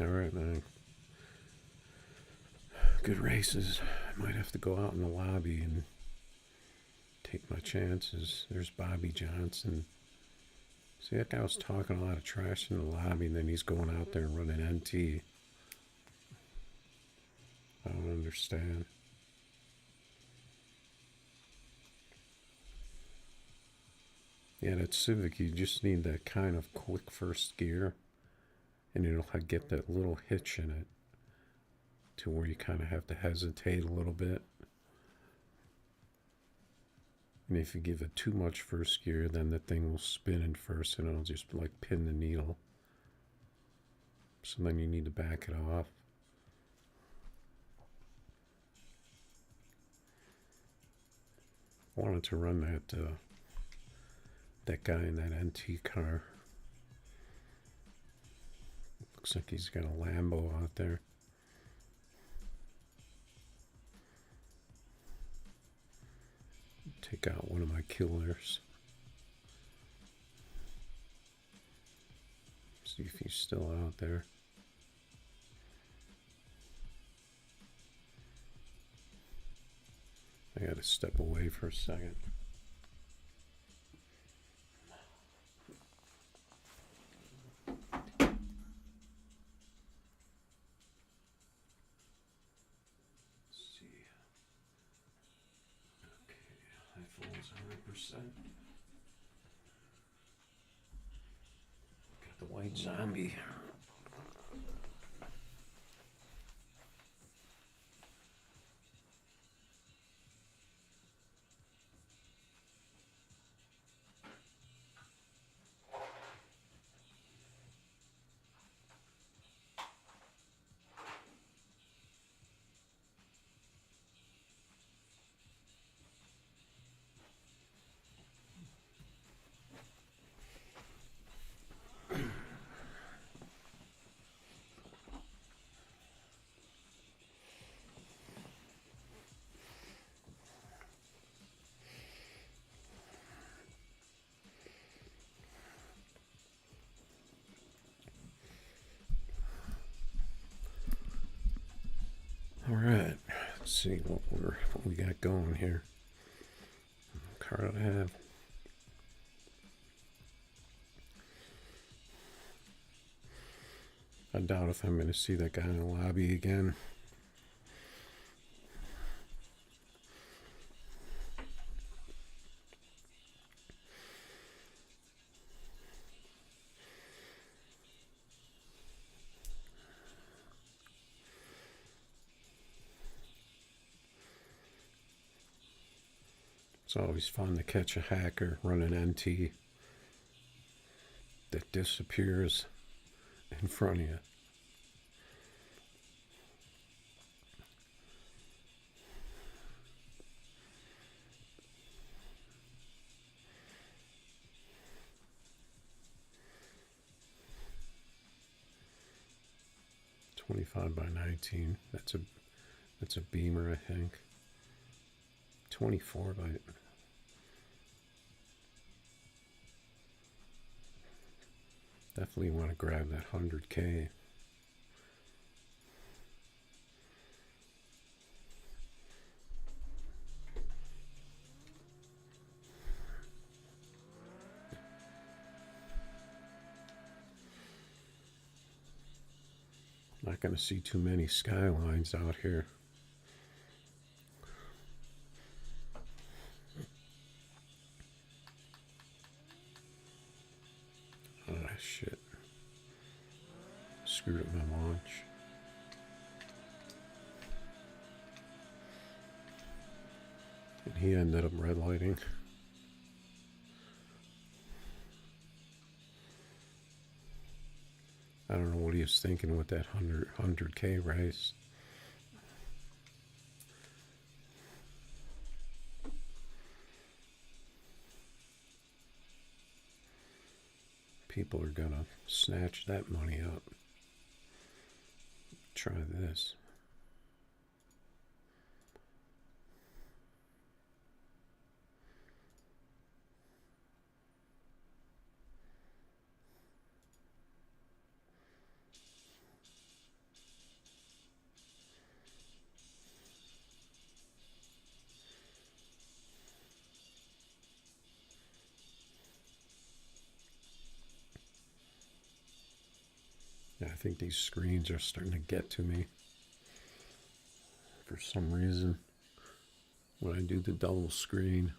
All right, man. Good races. I might have to go out in the lobby and take my chances. There's Bobby Johnson. See, that guy was talking a lot of trash in the lobby, and then he's going out there and running NT. I don't understand. Yeah, that Civic, you just need that kind of quick first gear, and it'll get that little hitch in it to where you kind of have to hesitate a little bit. And if you give it too much first gear, then the thing will spin in first and it'll just like pin the needle. So then you need to back it off. I wanted to run that guy in that NT car. Looks like he's got a Lambo out there. Take out one of my killers. See if he's still out there. I gotta step away for a second. Got the white zombie. All right, let's see what we got going here. Car I have. I doubt if I'm going to see that guy in the lobby again. It's always fun to catch a hacker running NT that disappears in front of you. $25 by $19. That's a Beamer, I think. 24 by. Definitely want to grab that 100K. Not going to see too many Skylines out here. Ah, shit. Screwed up my launch. And he ended up red lighting. I don't know what he was thinking with that 100K race. People are gonna snatch that money up. Try this. Yeah, I think these screens are starting to get to me for some reason when I do the double screen.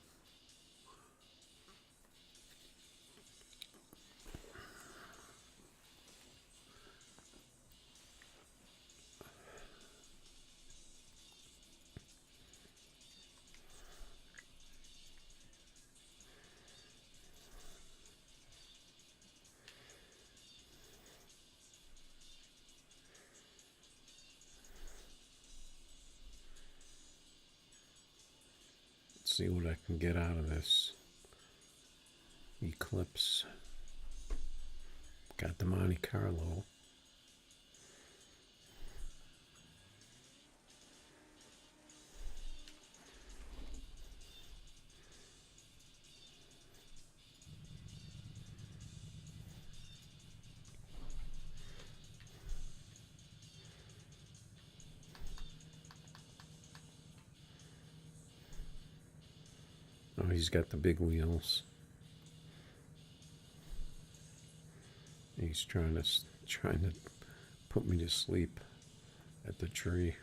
See what I can get out of this eclipse. Got the Monte Carlo. Oh, he's got the big wheels. He's trying to put me to sleep at the tree.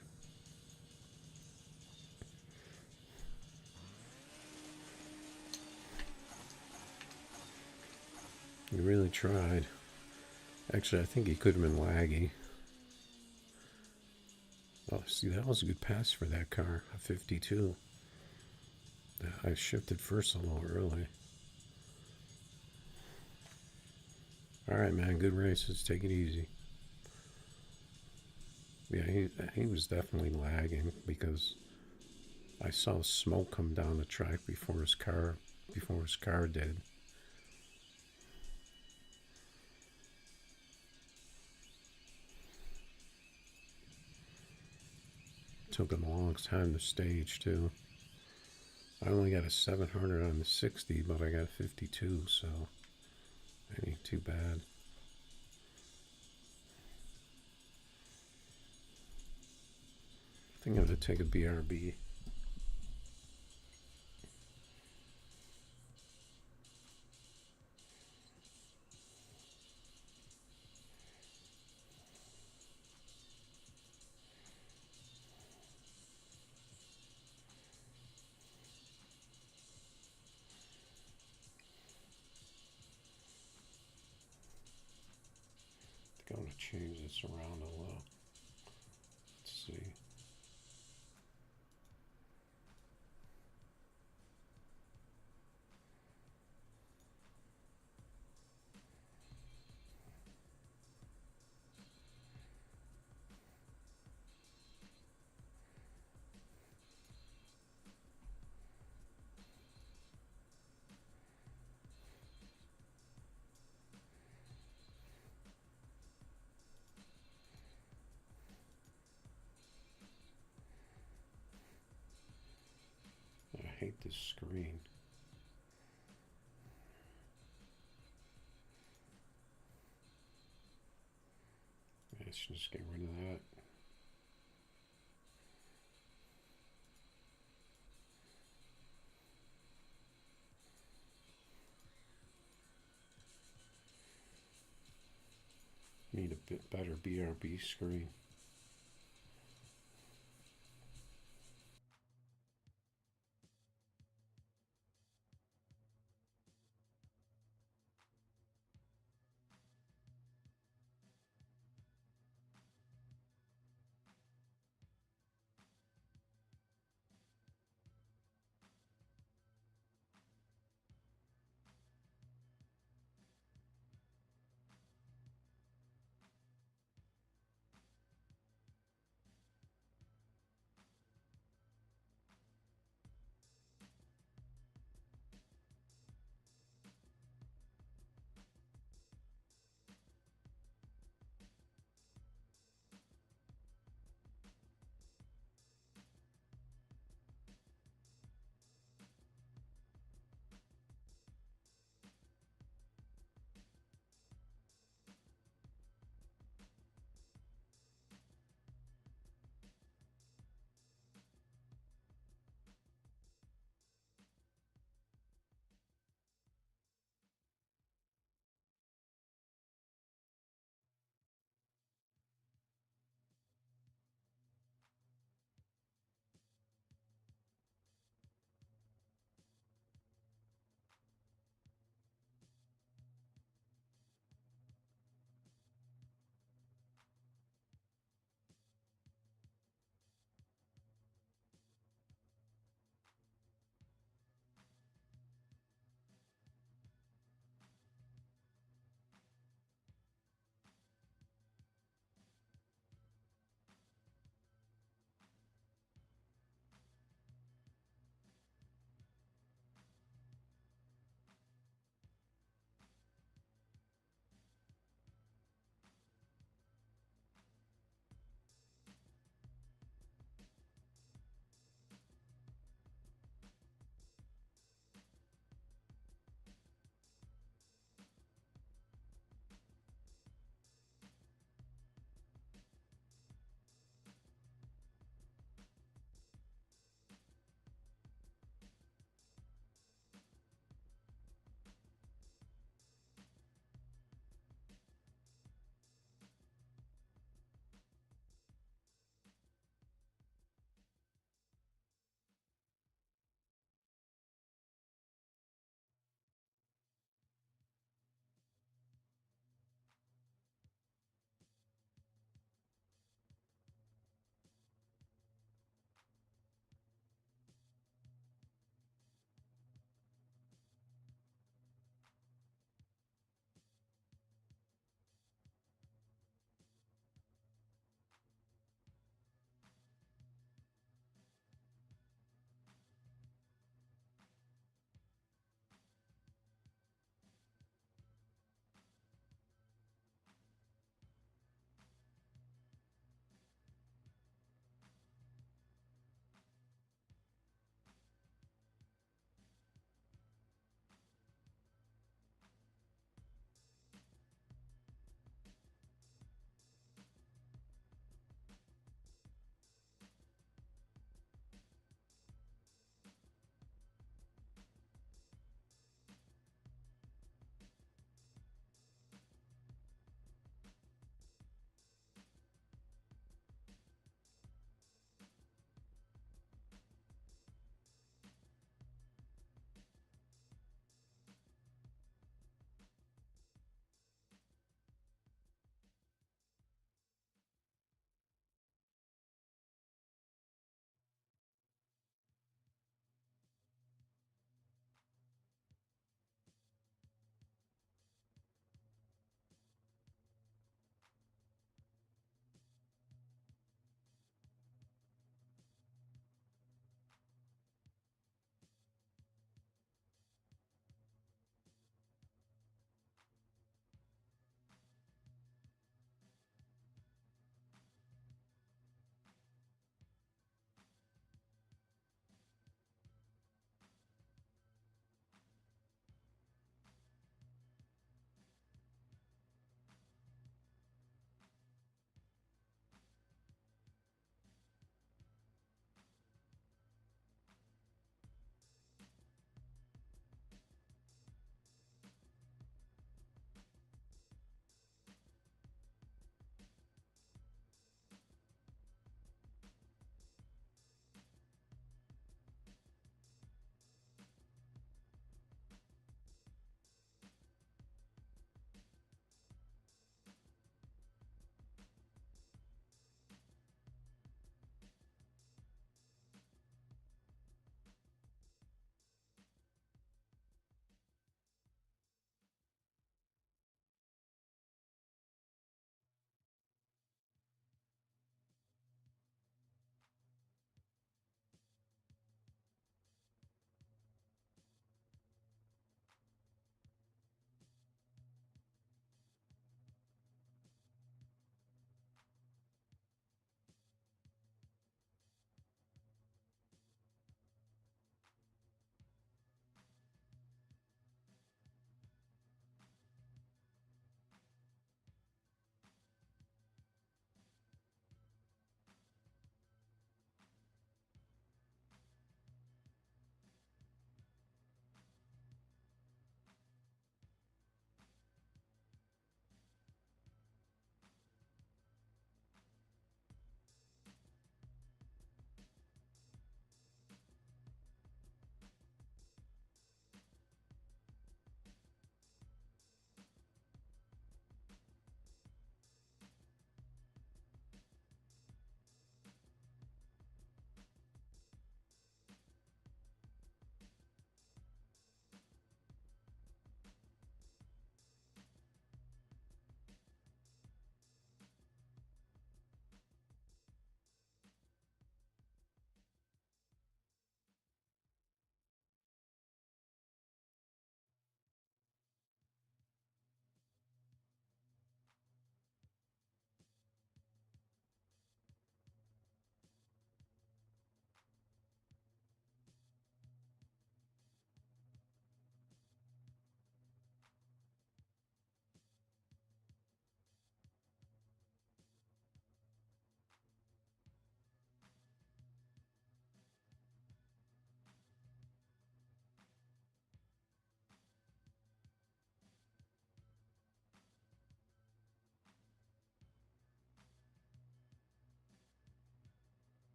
He really tried. Actually, I think he could have been laggy. Oh, see, that was a good pass for that car, a 52. I shifted first a little early. All right, man, good races. Take it easy. Yeah, he was definitely lagging because I saw smoke come down the track before his car did. Took him a long time to stage too. I only got a 700 on the 60, but I got 52, so that ain't too bad. I think I'm gonna take a BRB. I'm going to change this around a little. Let's see. I hate this screen. I should just get rid of that. Need a bit better BRB screen.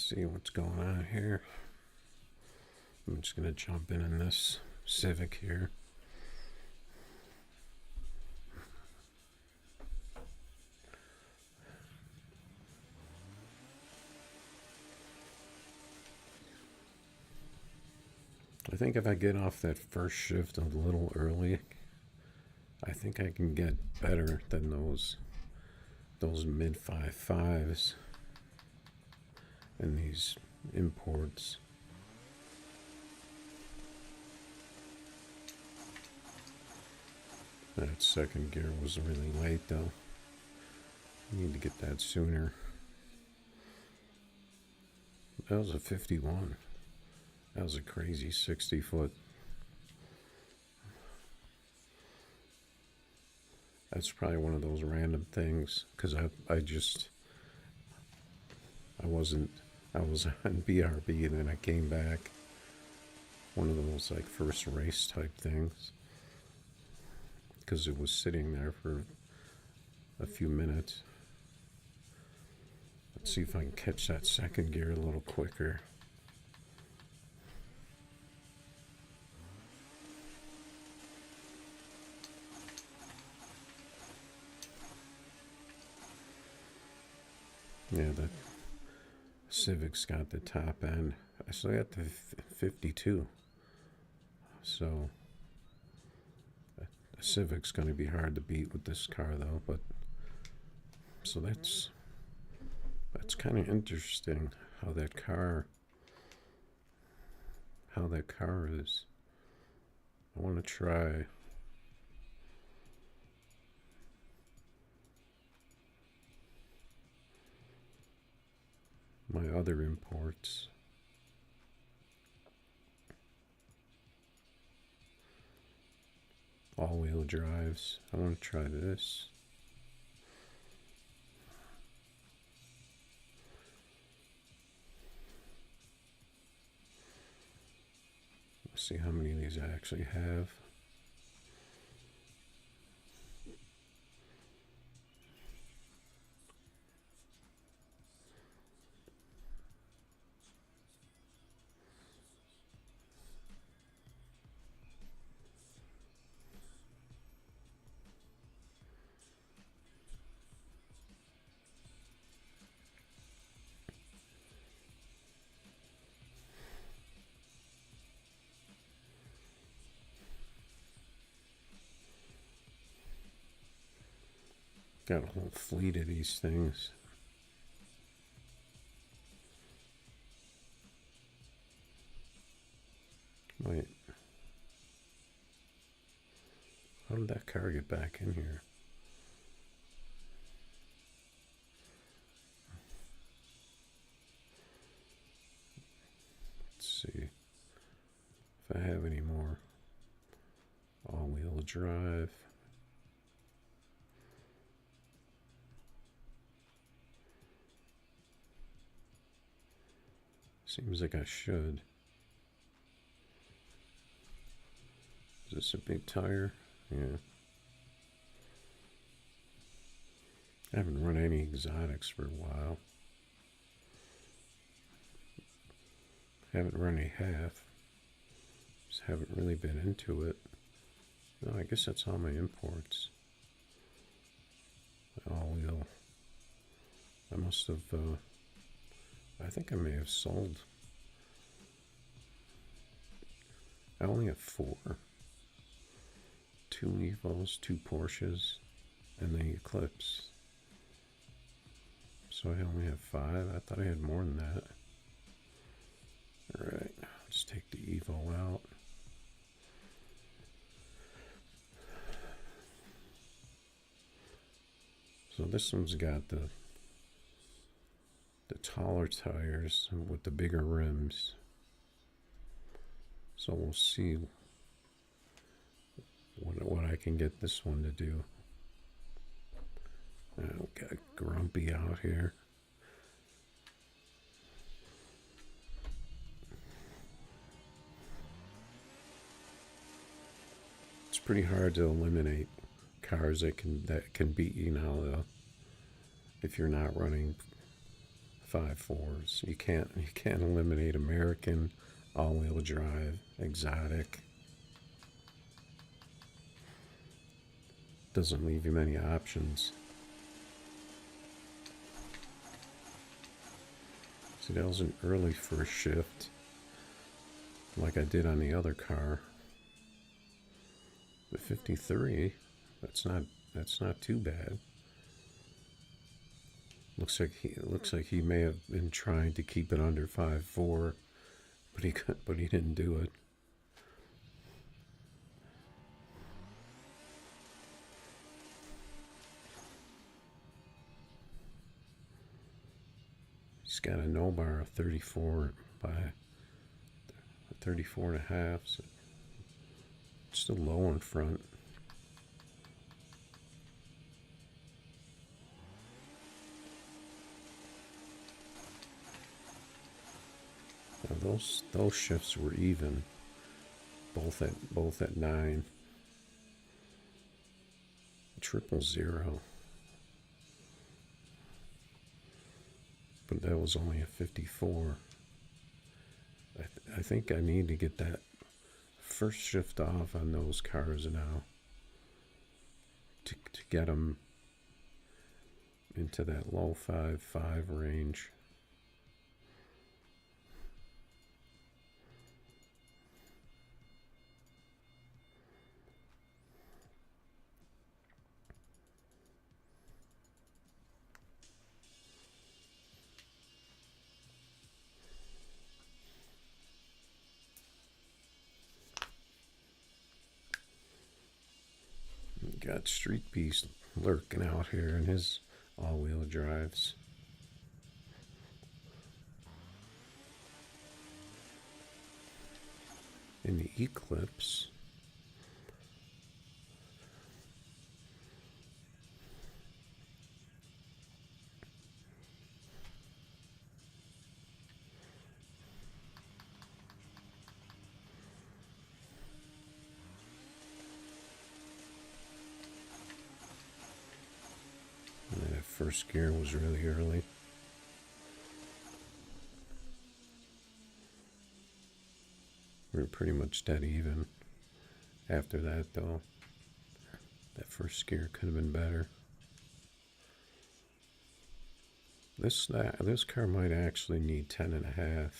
see what's going on here. I'm just gonna jump in this Civic here. I think if I get off that first shift a little early, I think I can get better than those mid 5.5s and these imports. That second gear was really late though. I need to get that sooner. That was a 51. That was a crazy 60 foot. That's probably one of those random things because I was on BRB, then I came back. One of those like first race type things because it was sitting there for a few minutes. Let's see if I can catch that second gear a little quicker. Yeah, the Civic's got the top end. I still got the 52. So the Civic's going to be hard to beat with this car though, but so that's kind of interesting how that car is. I want to try my other imports. All-wheel drives. I want to try this. Let's see how many of these I actually have. Got a whole fleet of these things. Wait. How did that car get back in here? Let's see if I have any more all-wheel drive. Seems like I should. Is this a big tire? Yeah. I haven't run any exotics for a while. Haven't run a half. Just haven't really been into it. No, I guess that's all my imports. All wheel. I must have, I think I may have sold. I only have 4. 2 Evos, 2 Porsches, and the Eclipse. So I only have 5. I thought I had more than that. Alright, let's take the Evo out. So this one's got the taller tires with the bigger rims. So we'll see what I can get this one to do. I'll get grumpy out here. It's pretty hard to eliminate cars that can beat you now, though, if you're not running 5.4s. You can't eliminate American, all-wheel drive, exotic. Doesn't leave you many options. See, that was an early first shift, like I did on the other car. The 53, that's not too bad. Looks like he may have been trying to keep it under 5.4, but he didn't do it. He's got a no bar of 34 by 34 and a half. So it's still low in front. Now those shifts were even, both at 9. 000. But that was only a 54. I think I need to get that first shift off on those cars now to get them into that low 5.5 range. Got Street Beast lurking out here in his all-wheel drives. In the Eclipse, first gear was really early. We were pretty much dead even. After that, though, that first gear could have been better. This car might actually need 10.5.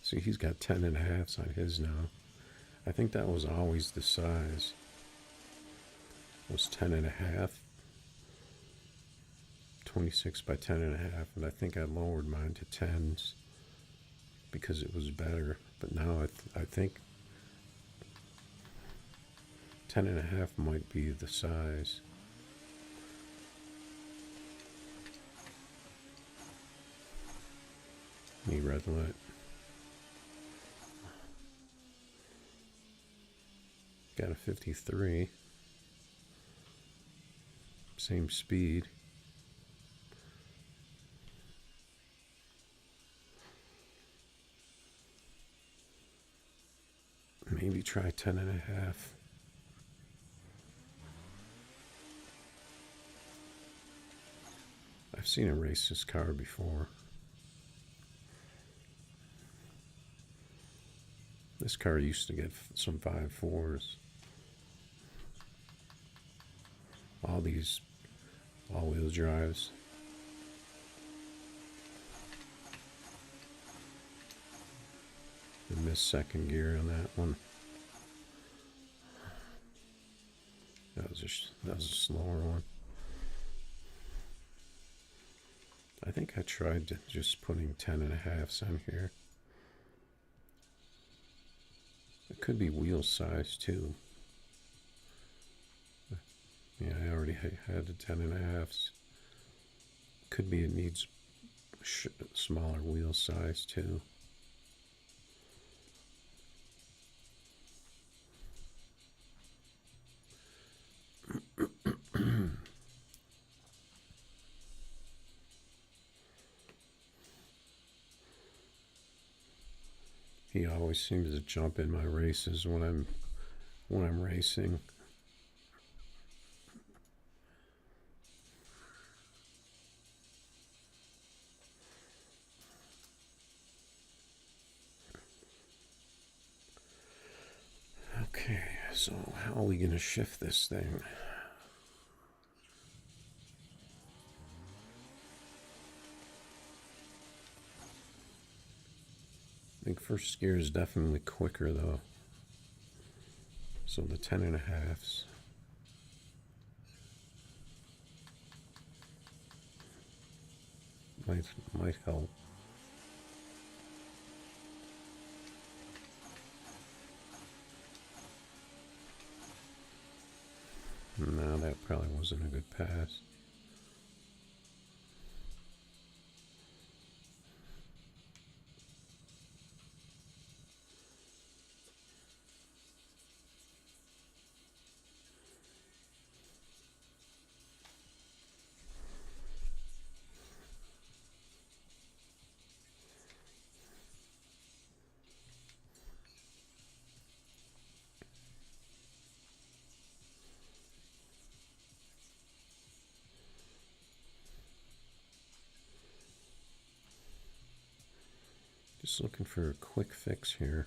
See, he's got 10.5s on his now. I think that was always the size. It was 10.5. 26 by 10.5, and I think I lowered mine to 10s because it was better. But now I think 10.5 might be the size. Knee red light. Got a 53. Same speed. Maybe try 10.5. I've seen him race this car before. This car used to get some 5.4s. All these all-wheel drives. I missed second gear on that one. That was a slower one. I think I tried just putting 10.5s on here. It could be wheel size too. Yeah, I already had the 10.5s. Could be it needs smaller wheel size too. He always seems to jump in my races when I'm racing. So how are we going to shift this thing? I think first gear is definitely quicker though. So the 10.5s. Might help. No, that probably wasn't a good pass. Just looking for a quick fix here.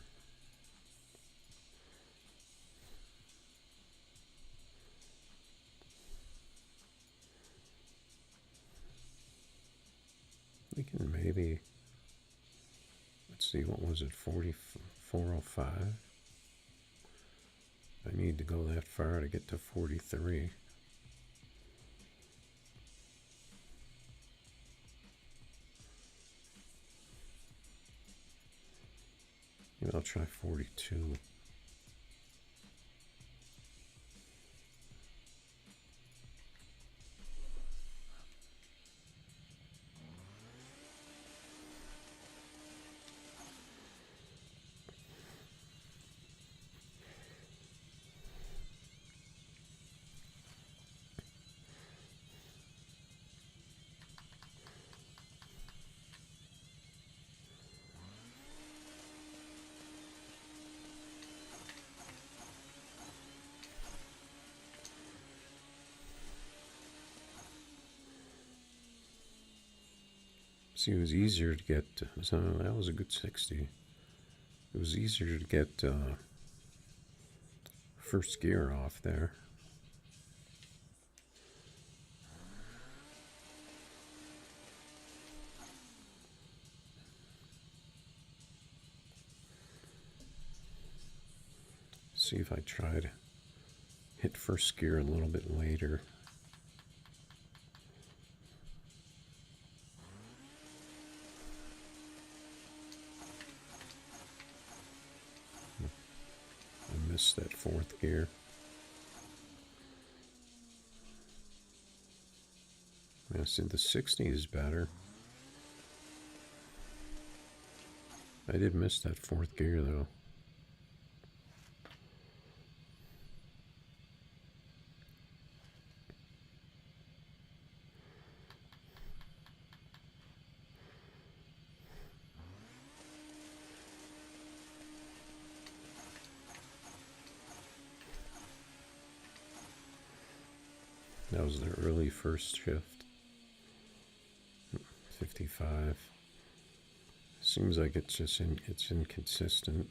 We can maybe, let's see, what was it, 4405? I need to go that far to get to 43. Maybe I'll try 42. See, it was easier to get, so that was a good 60. It was easier to get first gear off there. See if I try to hit first gear a little bit later. That fourth gear. I said the 60 is better. I did miss that fourth gear though. That was the early first shift. 55. Seems like it's just it's inconsistent.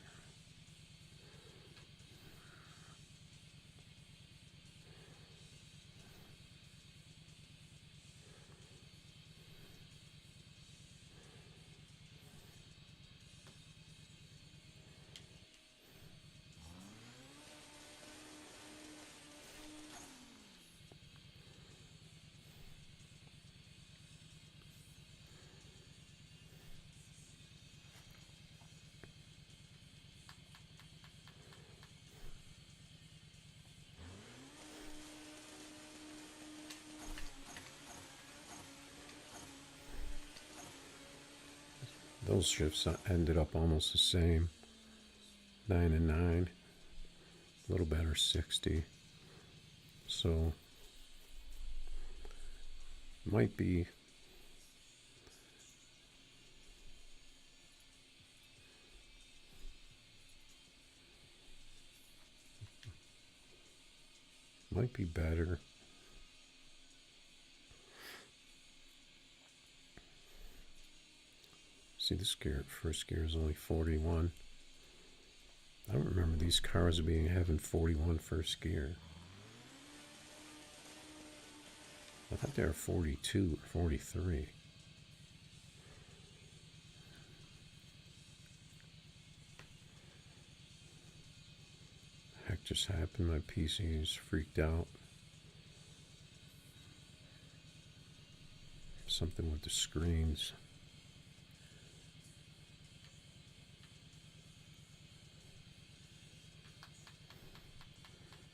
Those shifts ended up almost the same. 9 and 9. A little better 60. So might be better. See, this gear, first gear is only 41. I don't remember these cars having 41 first gear. I thought they were 42 or 43. Heck just happened? My PC is freaked out. Something with the screens.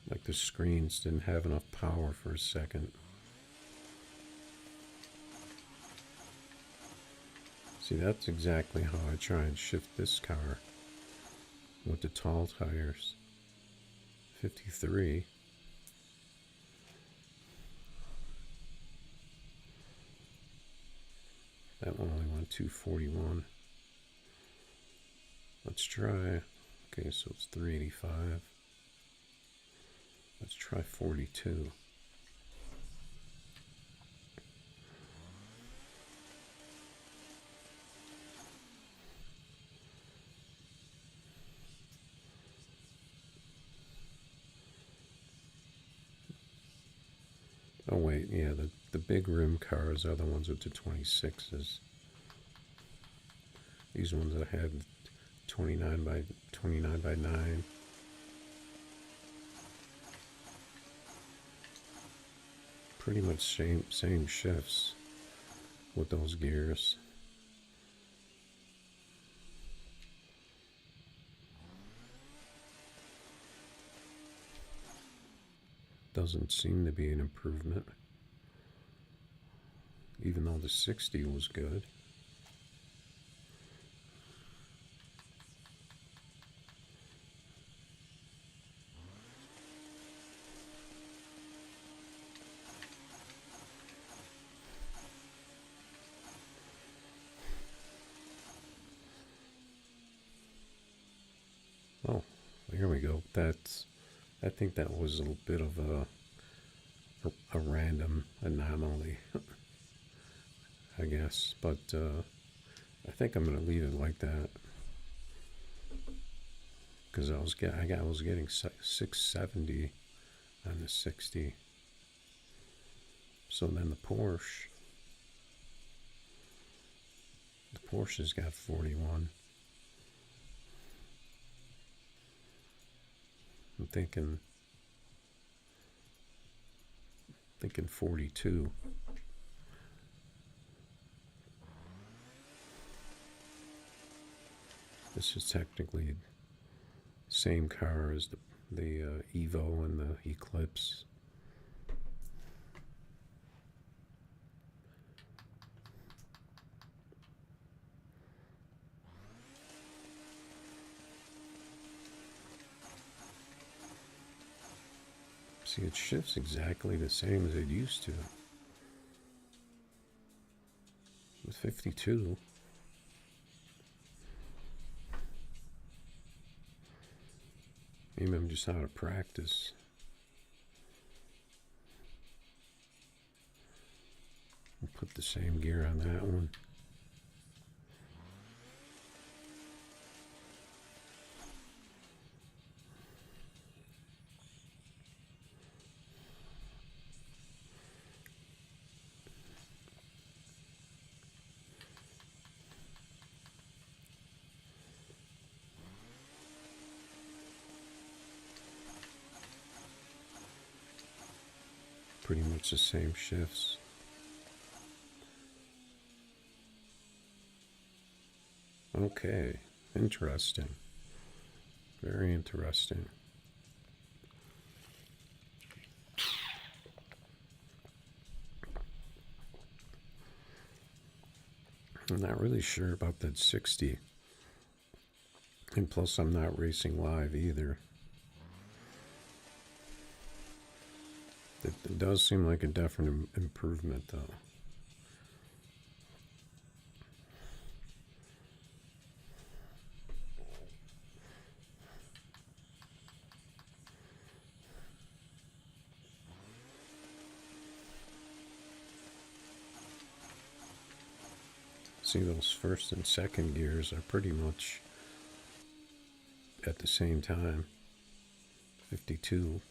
Like the screens didn't have enough power for a second. See, that's exactly how I try and shift this car with the tall tires. 53. That one only went 241. Let's try. Okay, so it's 385. Let's try 42. Oh wait, yeah, the big rim cars are the ones with the 26s. These ones that had 29 by 9. Pretty much same shifts with those gears. Doesn't seem to be an improvement, even though the 60 was good. Oh, here we go. I think that was a little bit of a random anomaly, I guess. But I think I'm gonna leave it like that because I was getting 670 on the 60. So then the Porsche's got 41. I'm thinking 42. This is technically the same car as the Evo and the Eclipse. See, it shifts exactly the same as it used to. With 52. Maybe I'm just out of practice. I'll put the same gear on that one. Pretty much the same shifts. Okay, interesting. Very interesting. I'm not really sure about that 60. And plus, I'm not racing live either. It does seem like a definite improvement, though. See, those first and second gears are pretty much at the same time. 52.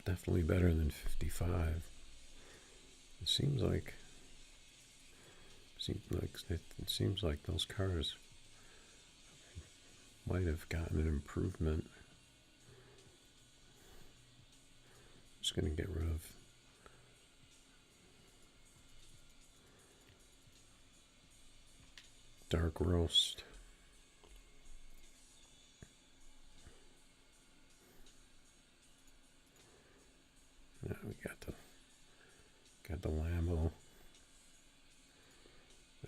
Definitely better than 55. It seems like those cars might have gotten an improvement. I'm just going to get rid of dark roast. Yeah, we got the Lambo.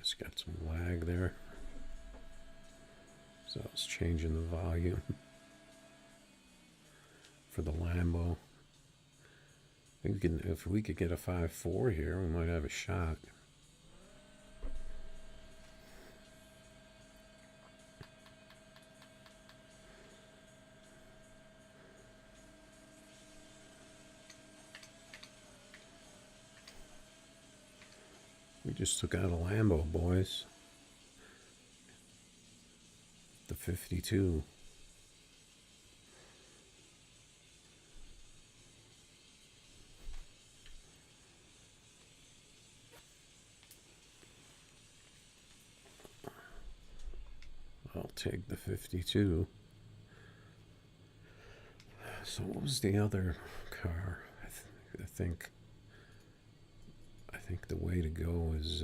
It's got some lag there, so it's changing the volume for the Lambo. If we could get a 5.4 here, we might have a shot. We just took out a Lambo, boys. The 52. I'll take the 52. So what was the other car? I think the way to go is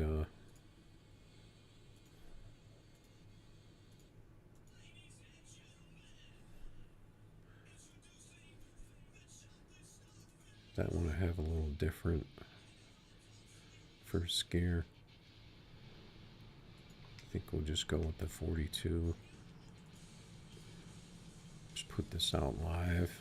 that one I have a little different first gear. I think we'll just go with the 42. Just put this out live.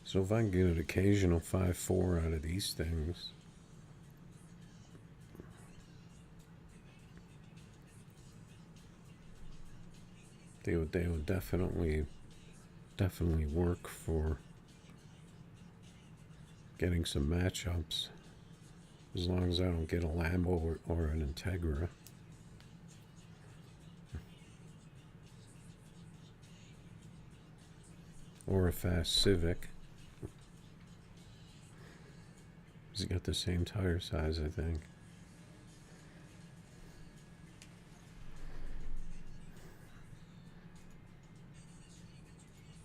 So if I can get an occasional 5.4 out of these things, they would definitely work for getting some matchups, as long as I don't get a Lambo or an Integra. Or a fast Civic. He's got the same tire size, I think.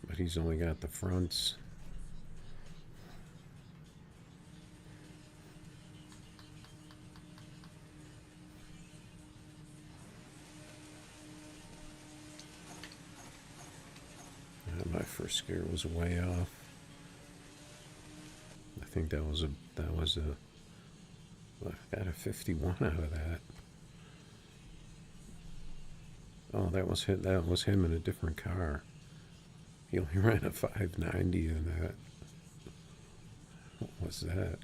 But he's only got the fronts. My first gear was way off. I think that was a I got a 51 out of that. Oh, that was him in a different car. He only ran a 590 in that. What was that?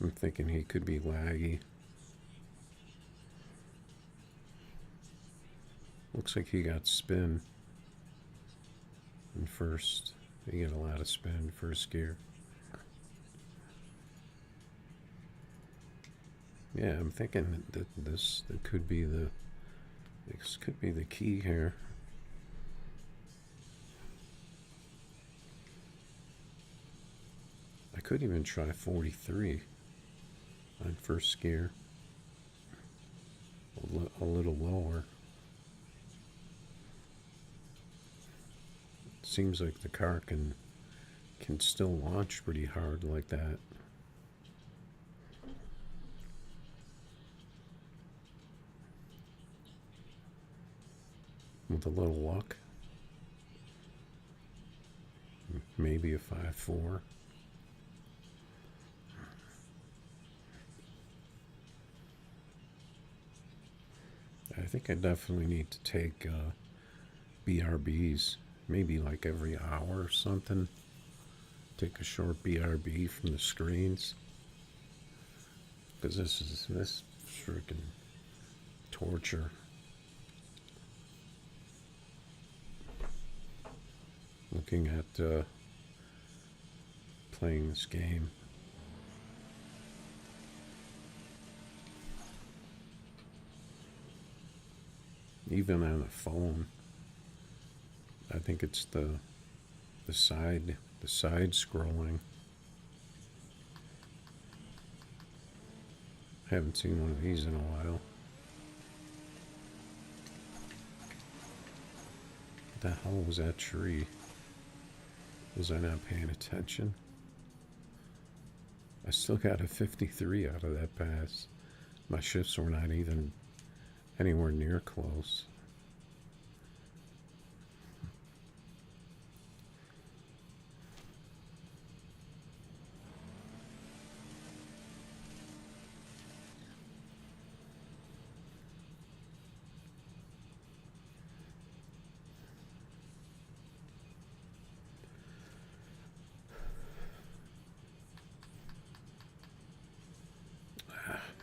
I'm thinking he could be laggy. Looks like he got spin in first. He got a lot of spin first gear. Yeah, I'm thinking that this could be the key here. I could even try 43 on first gear. A little lower. Seems like the car can still launch pretty hard like that. With a little luck, maybe a 5.4. I think I definitely need to take BRBs. Maybe like every hour or something. Take a short BRB from the screens. Because this freaking torture. Looking at playing this game. Even on the phone, I think it's the side scrolling. Haven't seen one of these in a while. What the hell was that tree? Was I not paying attention? I still got a 53 out of that pass. My shifts were not even anywhere near close.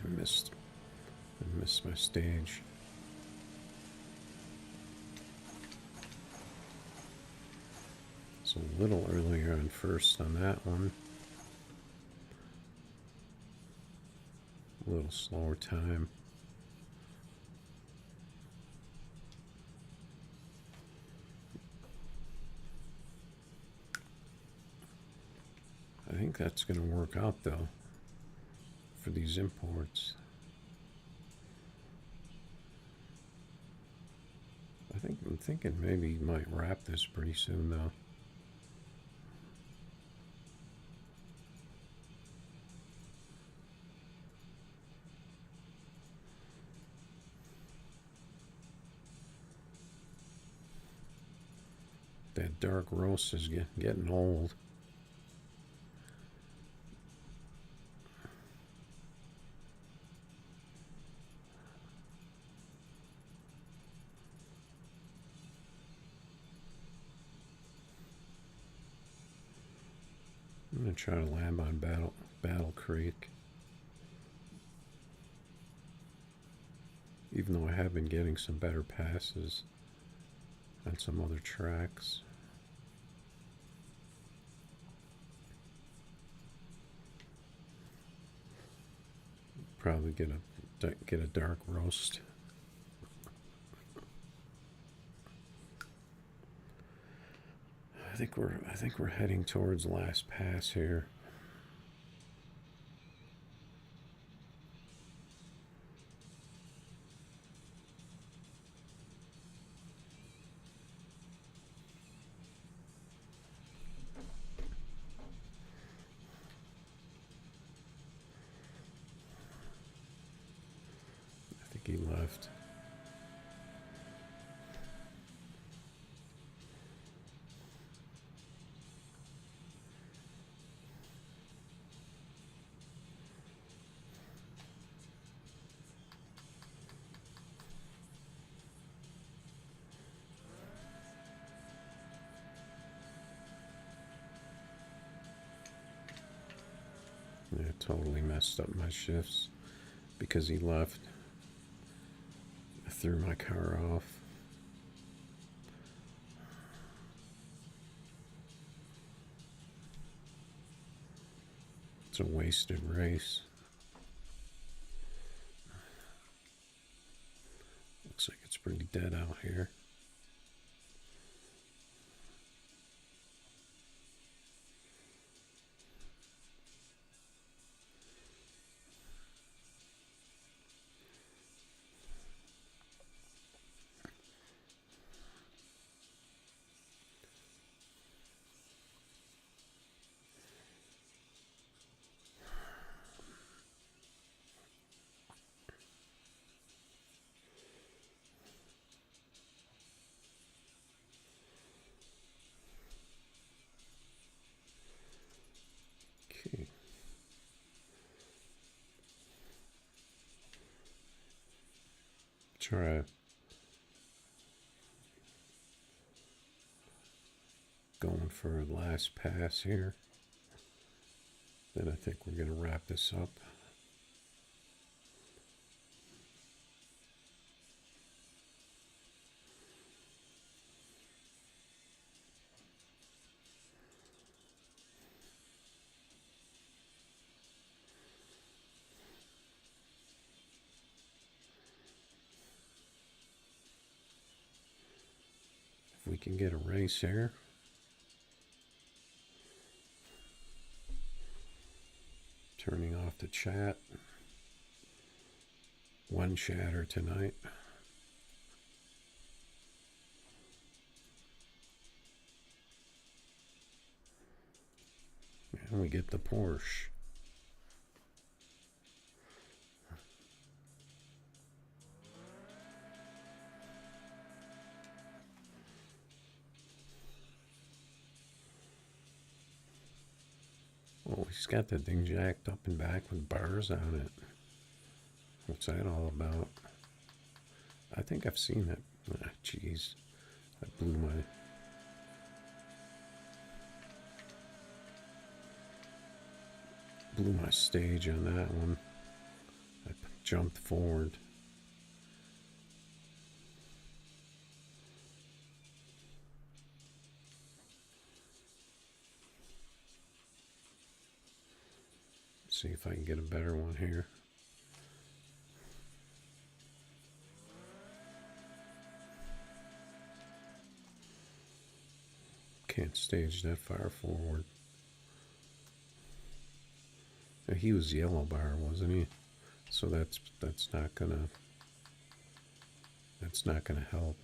I missed my stage. It's a little earlier on first on that one. A little slower time. I think that's going to work out though for these imports. I'm thinking maybe you might wrap this pretty soon though. That dark roast is getting old. I'm going to try to land on Battle Creek. Even though I have been getting some better passes on some other tracks. Probably get a dark roast. I think we're heading towards last pass here. I think he left. Yeah, totally messed up my shifts because he left. I threw my car off. It's a wasted race. Looks like it's pretty dead out here. Okay. Try going for a last pass here. Then I think we're going to wrap this up. we can get a race here. Turning off the chat. One chatter tonight. And we get the Porsche. Oh, he's got that thing jacked up and back with bars on it. What's that all about? I think I've seen that. Ah, jeez. I blew my stage on that one. I jumped forward. See if I can get a better one here. Can't stage that far forward. He was yellow bar, wasn't he? So that's not gonna help.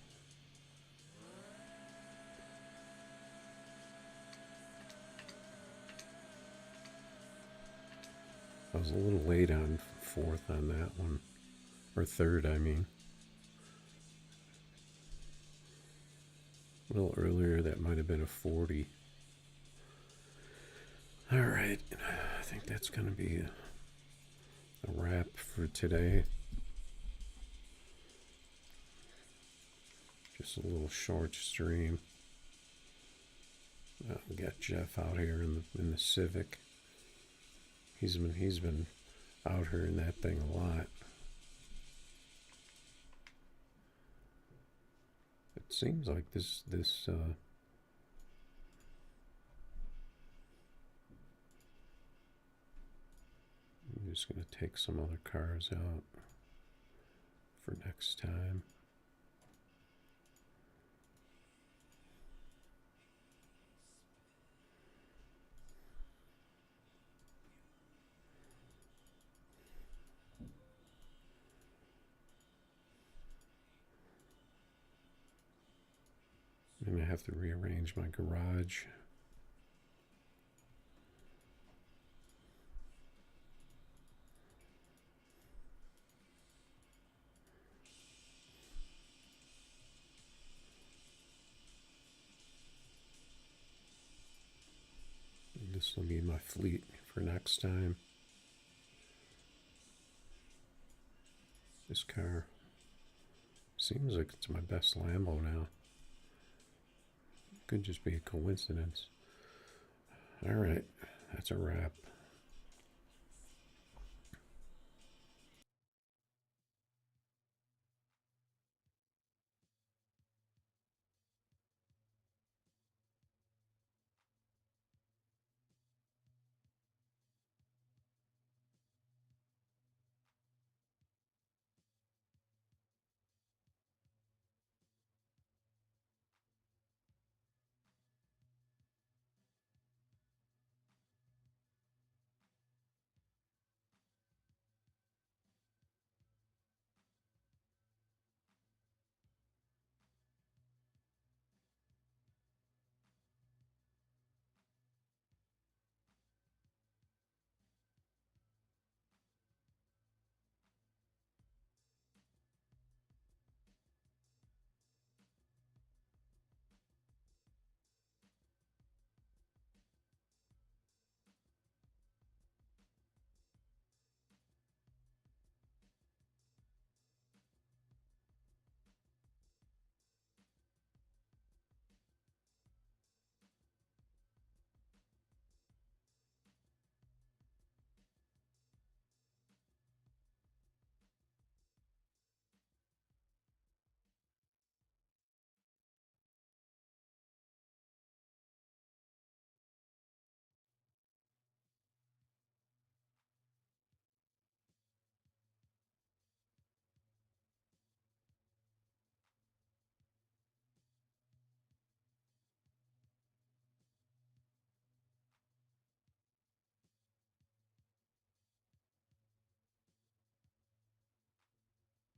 I was a little late on fourth on that one, or third, I mean. A little earlier, that might have been a 40. All right, I think that's going to be a wrap for today. Just a little short stream. We got Jeff out here in the Civic. He's been out here in that thing a lot. It seems like this I'm just going to take some other cars out for next time. And I have to rearrange my garage. And this will be my fleet for next time. This car seems like it's my best Lambo now. Could just be a coincidence. All right, that's a wrap.